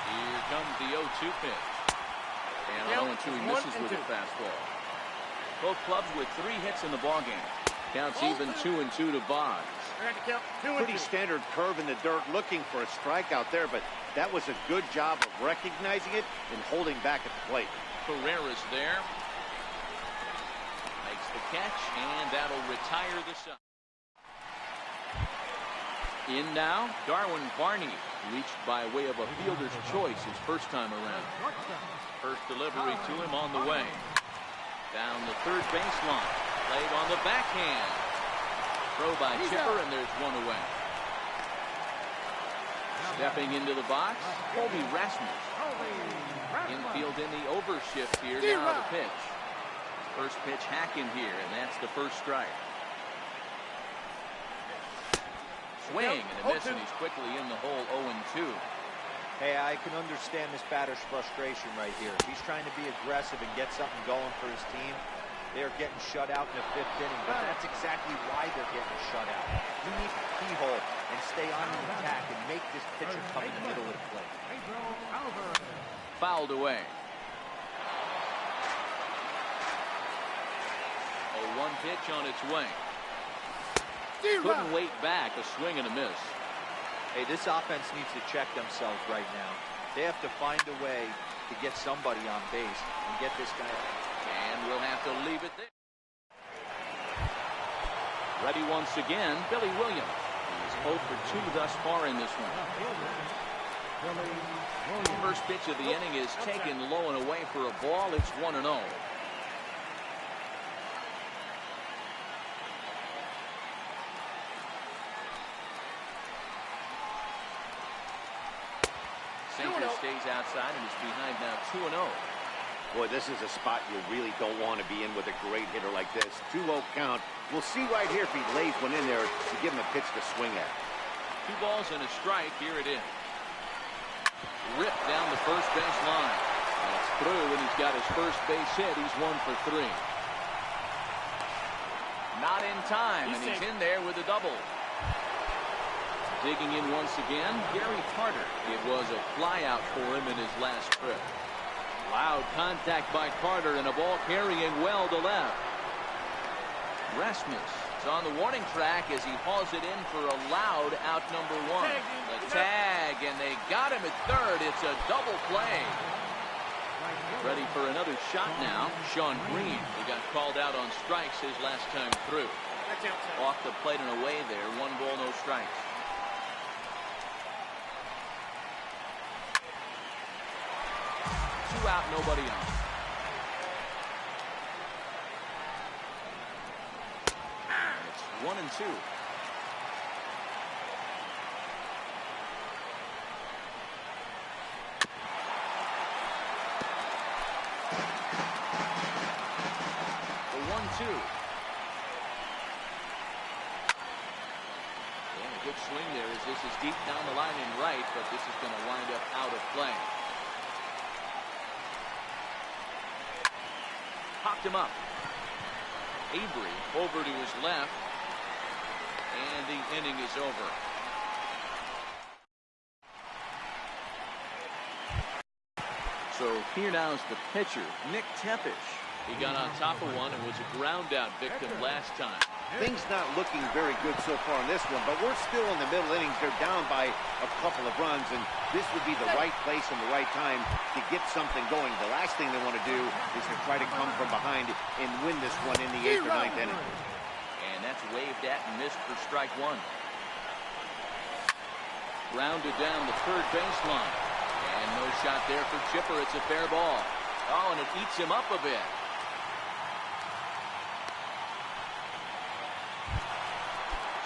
Here comes the 0-2 pitch. And 0-2, he misses with a fastball. Both clubs with 3 hits in the ballgame. Counts even 2-2 to Boggs. Pretty standard curve in the dirt, looking for a strikeout there, but that was a good job of recognizing it and holding back at the plate. Carrera's there. Makes the catch, and that'll retire the side. In now, Darwin Barney, reached by way of a fielder's choice his first time around. First delivery to him on the way. Down the third baseline. Played on the backhand. Throw by Chipper, and there's 1 away. Stepping into the box, Colby Rasmus. Infield in the overshift here. Now the pitch. First pitch hack in here, and that's the first strike. Swing and a miss, and he's quickly in the hole. 0-2. Hey, I can understand this batter's frustration right here. He's trying to be aggressive and get something going for his team. They're getting shut out in the 5th inning, but that's exactly why they're getting shut out. You need to keyhole and stay on the attack and make this pitcher come in the middle of the plate. Fouled away. A 1 pitch on its way. Couldn't wait back. A swing and a miss. Hey, this offense needs to check themselves right now. They have to find a way to get somebody on base and get this guy out. And we'll have to leave it there. Ready once again, Billy Williams. He's 0 for 2 thus far in this one. First pitch of the inning is taken low and away for a ball. It's 1-0. Sinker stays outside and is behind now 2-0. Boy, this is a spot you really don't want to be in with a great hitter like this. 2-0 count. We'll see right here if he lays one in there to give him a pitch to swing at. 2 balls and a strike. Here it is. Ripped down the first base line. That's through, and he's got his first base hit. He's 1 for 3. Not in time, and he's in there with a double. Digging in once again, Gary Carter. It was a flyout for him in his last trip. Loud contact by Carter, and a ball carrying well to left. Rasmus is on the warning track as he hauls it in for a loud out number 1. The tag, and they got him at third. It's a double play. Ready for another shot now. Sean Green, who got called out on strikes his last time through. Off the plate and away there. 1 ball, no strikes. Out, nobody on. It's 1 and 2. The 1-2. And a good swing there as this is deep down the line and right, but this is going to wind up out of play. Popped him up. Avery over to his left, and the inning is over. So here now is the pitcher, Nick Tepish. He got on top of one and was a ground out victim last time. Things not looking very good so far in this one, but we're still in the middle innings. They're down by a couple of runs, and this would be the right place and the right time to get something going. The last thing they want to do is to try to come from behind and win this one in the 8th or 9th inning. And that's waved at and missed for strike 1. Grounded down the third baseline. And no shot there for Chipper. It's a fair ball. Oh, and it eats him up a bit.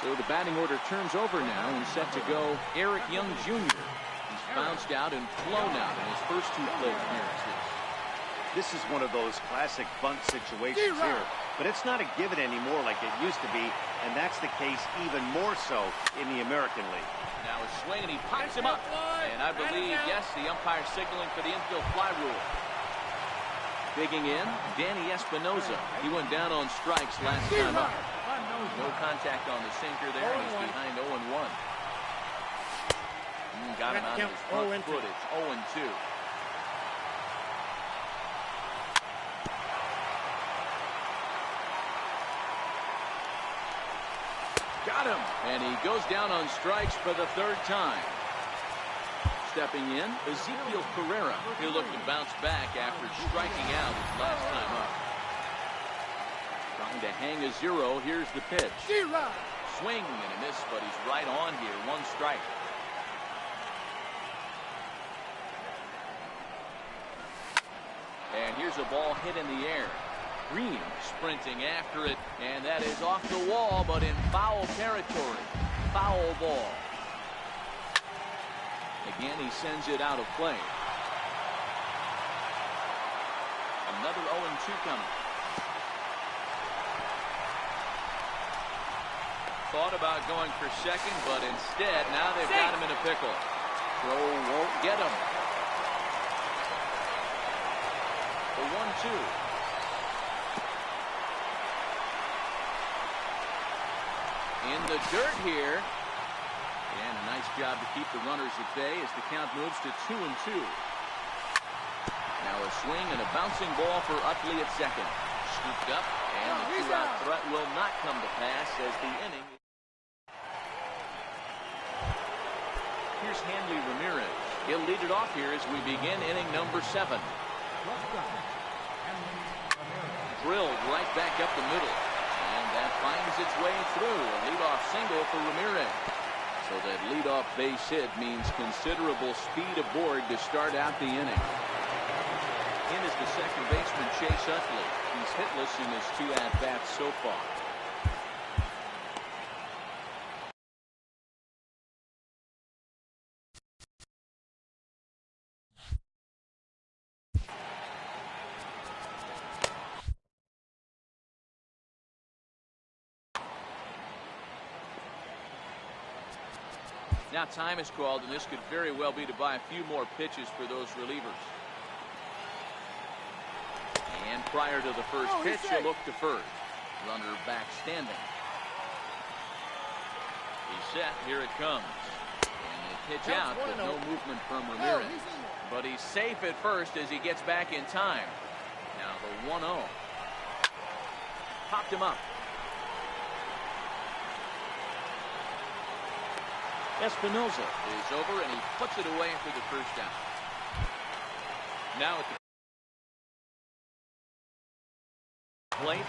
So the batting order turns over now and set to go Eric Young Jr. He's bounced out and flown out in his first 2 plate appearances. This is one of those classic bunt situations here, but it's not a given anymore like it used to be, and that's the case even more so in the American League. Now a swing, and he pops him up. And I believe, yes, the umpire signaling for the infield fly rule. Digging in, Danny Espinosa. He went down on strikes last time up. No contact on the sinker there, and he's behind 0-1. Got him on his front footage. 0-2. Got him, and he goes down on strikes for the 3rd time. Stepping in, Ezekiel Carrera. He'll look to bounce back after striking out his last time up. Trying to hang a 0. Here's the pitch. Swing and a miss, but he's right on here. 1 strike. And here's a ball hit in the air. Green sprinting after it, and that is off the wall, but in foul territory. Foul ball. Again, he sends it out of play. Another 0-2 coming. Thought about going for second, but instead, now they've got him in a pickle. Throw won't get him. The 1-2. In the dirt here. And a nice job to keep the runners at bay as the count moves to 2-2. Now a swing and a bouncing ball for Utley at second. Scooped up, and the 2-out threat will not come to pass as the inning. Here's Hanley Ramirez. He'll lead it off here as we begin inning number 7. Drilled right back up the middle. And that finds its way through. A leadoff single for Ramirez. So that leadoff base hit means considerable speed aboard to start out the inning. In is the second baseman, Chase Utley. He's hitless in his 2 at-bats so far. Now time is called, and this could very well be to buy a few more pitches for those relievers. And prior to the first pitch, you look to first. Runner back standing. He's set. Here it comes. And they pitch out with no movement from Ramirez. But he's safe at first as he gets back in time. Now the 1-0. Popped him up. Espinosa is over, and he puts it away for the first out. Now at the plate,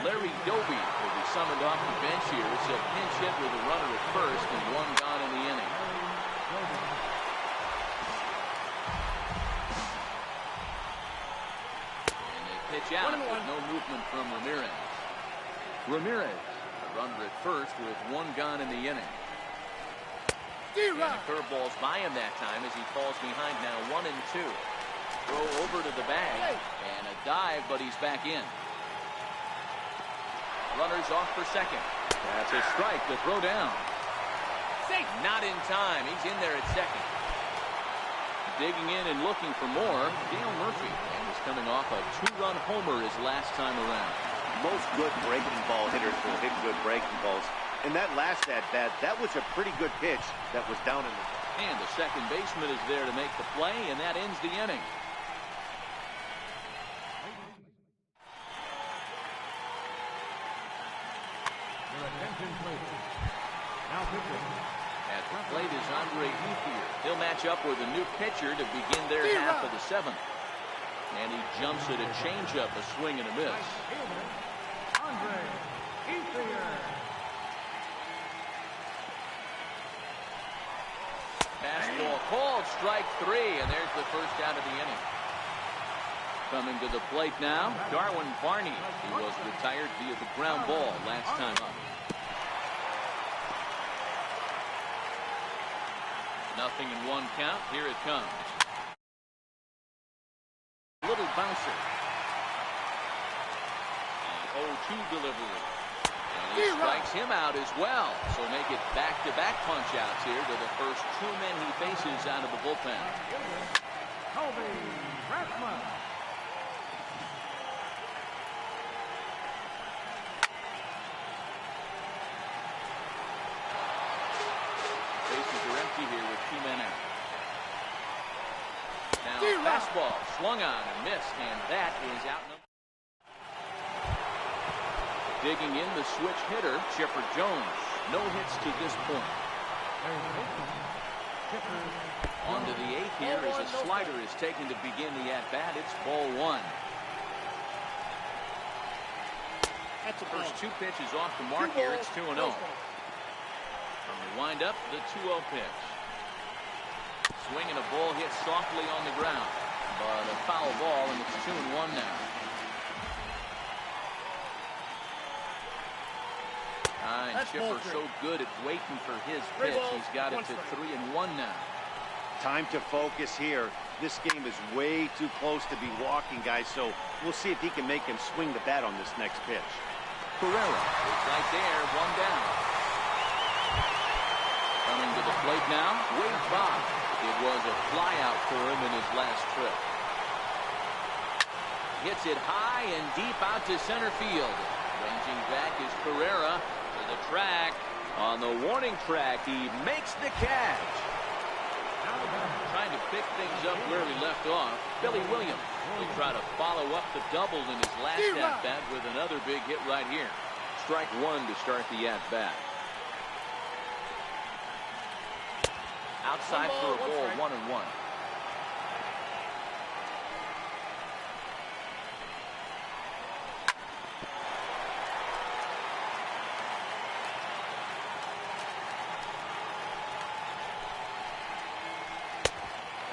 Larry Doby will be summoned off the bench here. It's a pinch hit with a runner at first and one gone in the inning. And they pitch out with no movement from Ramirez. Ramirez, a runner at first with one gone in the inning. And the curveball's by him that time as he falls behind now 1-2. Throw over to the bag and a dive, but he's back in. Runners off for second. That's a strike to throw down. Safe. Not in time. He's in there at second. Digging in and looking for more, Dale Murphy. And he's coming off a 2-run homer his last time around. Most good breaking ball hitters will hit good breaking balls. And that last at-bat, that was a pretty good pitch that was down in the... And the second baseman is there to make the play, and that ends the inning. At the plate is Andre Ethier. He'll match up with a new pitcher to begin their half of the seventh. And he jumps at a changeup, a swing and a miss. Andre Ethier. Fastball called, strike 3, and there's the first out of the inning. Coming to the plate now, Darwin Barney. He was retired via the ground ball last time up. Nothing in one count. Here it comes. Little bouncer. And 0-2 delivery. And he strikes him out as well. So make it back-to-back punch-outs here to the first 2 men he faces out of the bullpen. Kobe Bradman. Bases are empty here with 2 men out. Now fastball swung on and missed, and that is out. Digging in the switch hitter, Chipper Jones. No hits to this point. On to the 8th here as a slider is taken to begin the at-bat. It's ball 1. That's the first 2 pitches off the mark here. It's 2-0. From the windup, the 2-0 pitch. Swing and a ball hit softly on the ground. But a foul ball, and it's 2-1 now. And Chipper so good at waiting for his pitch. He's got it to 3-1 now. Time to focus here. This game is way too close to be walking, guys, so we'll see if he can make him swing the bat on this next pitch. Pereira is right there, 1 down. Coming to the plate now, Wade Boggs. It was a flyout for him in his last trip. Hits it high and deep out to center field. Ranging back is Pereira to the track. On the warning track, he makes the catch. Trying to pick things up where he left off. Billy Williams will try to follow up the double in his last at-bat with another big hit right here. Strike 1 to start the at-bat. Outside for a ball, 1-1.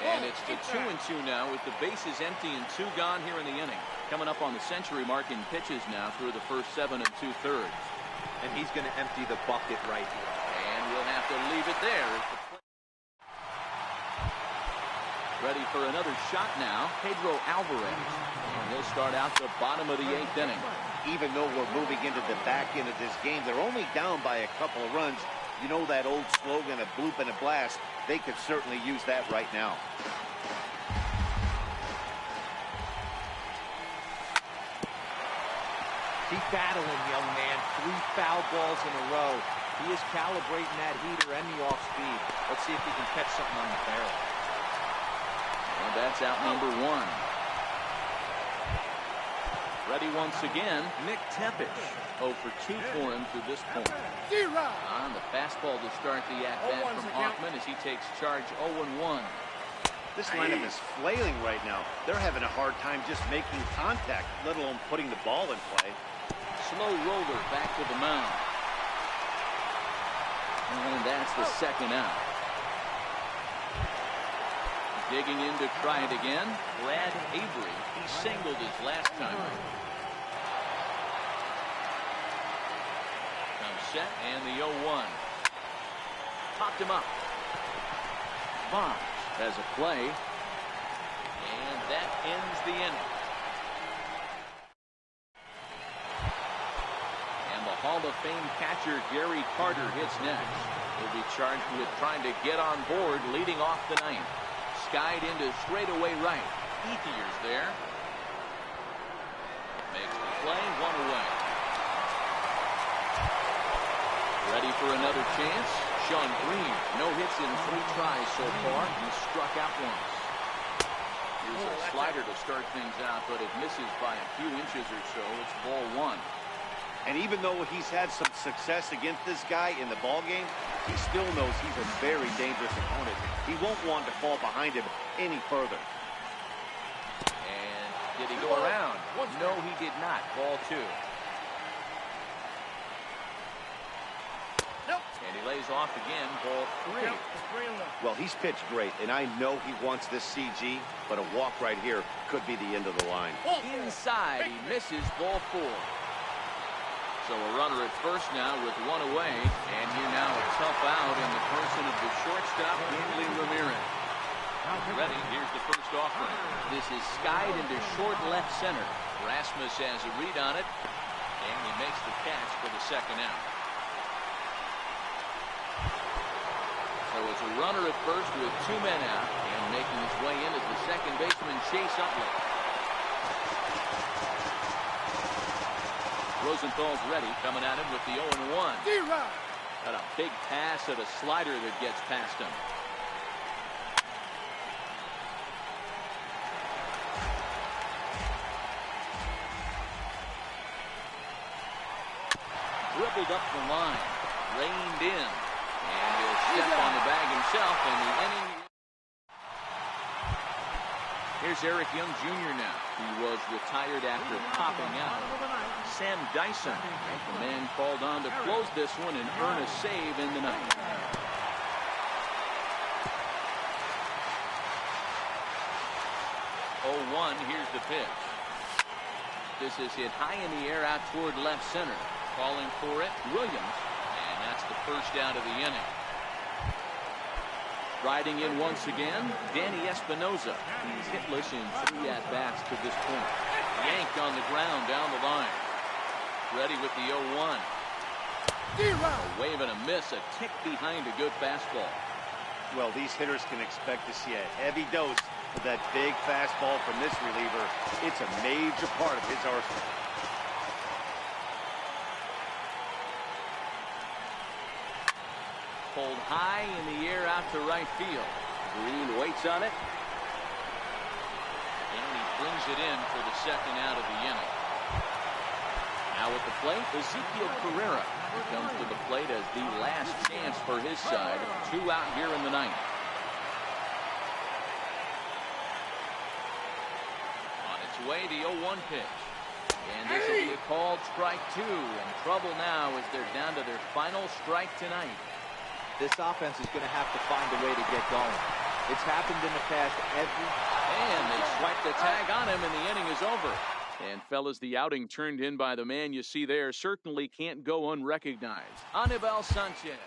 And it's to 2-2 now with the bases empty and 2 gone here in the inning. Coming up on the century mark in pitches now through the first 7 2/3. And he's going to empty the bucket right here. And we'll have to leave it there. Ready for another shot now, Pedro Alvarez. And he'll start out the bottom of the 8th inning. Even though we're moving into the back end of this game, they're only down by a couple of runs. You know that old slogan, a bloop and a blast? They could certainly use that right now. Keep battling, young man. 3 foul balls in a row. He is calibrating that heater and the off speed. Let's see if he can catch something on the barrel. And that's out number 1. Ready once again, Nick Tepish. 0 for 2 for him to this point. On the fastball to start the at-bat from Hoffman as he takes charge 0-1. This lineup is flailing right now. They're having a hard time just making contact, let alone putting the ball in play. Slow roller back to the mound. And that's the second out. Digging in to try it again, BraddAvery. He singled his last time. Comes set and the 0-1. Popped him up. Bonds has a play. And that ends the inning. And the Hall of Fame catcher Gary Carter hits next. He'll be charged with trying to get on board leading off the ninth. Skied into straightaway right. Ethier's there. Makes the play, 1 away. Ready for another chance. Sean Green, no hits in 3 tries so far. He struck out once. Here's a slider to start things out, but it misses by a few inches or so. It's ball 1. And even though he's had some success against this guy in the ballgame, he still knows he's a very dangerous opponent. He won't want to fall behind him any further. And did he go around? No, he did not. Ball 2. And he lays off again, ball 3. Well, he's pitched great, and I know he wants this CG, but a walk right here could be the end of the line. Inside, he misses, ball 4. So a runner at first now with 1 away, and here now a tough out in the person of the shortstop, Hanley Ramirez. Ready, here's the first offering. This is skied into short left center. Rasmus has a read on it, and he makes the catch for the second out. So it's a runner at first with 2 men out, and making his way in is the second baseman, Chase Utley. Rosenthal's ready, coming at him with the 0-1. Got a big pass at a slider that gets past him. Dribbled up the line, reined in, and he'll step on the bag himself, and the inning. Here's Eric Young Jr. now. He was retired after popping out. Sam Dyson, the man called on to close this one and earn a save in the ninth. Oh, 1, here's the pitch. This is hit high in the air out toward left center. Calling for it, Williams, and that's the first out of the inning. Riding in once again, Danny Espinoza. He's hitless in 3 at-bats to this point. Yanked on the ground down the line. Ready with the 0-1. A wave and a miss, a tick behind a good fastball. Well, these hitters can expect to see a heavy dose of that big fastball from this reliever. It's a major part of his arsenal. Pulled high in the air out to right field. Green waits on it. And he brings it in for the second out of the inning. Now at the plate, Ezekiel Carrera. He comes to the plate as the last chance for his side. 2 out here in the ninth. On its way, the 0-1 pitch. And this will be a called strike 2. And trouble now as they're down to their final strike tonight. This offense is going to have to find a way to get going. It's happened in the past And they swipe the tag on him, and the inning is over. And, fellas, the outing turned in by the man you see there certainly can't go unrecognized. Anibal Sanchez.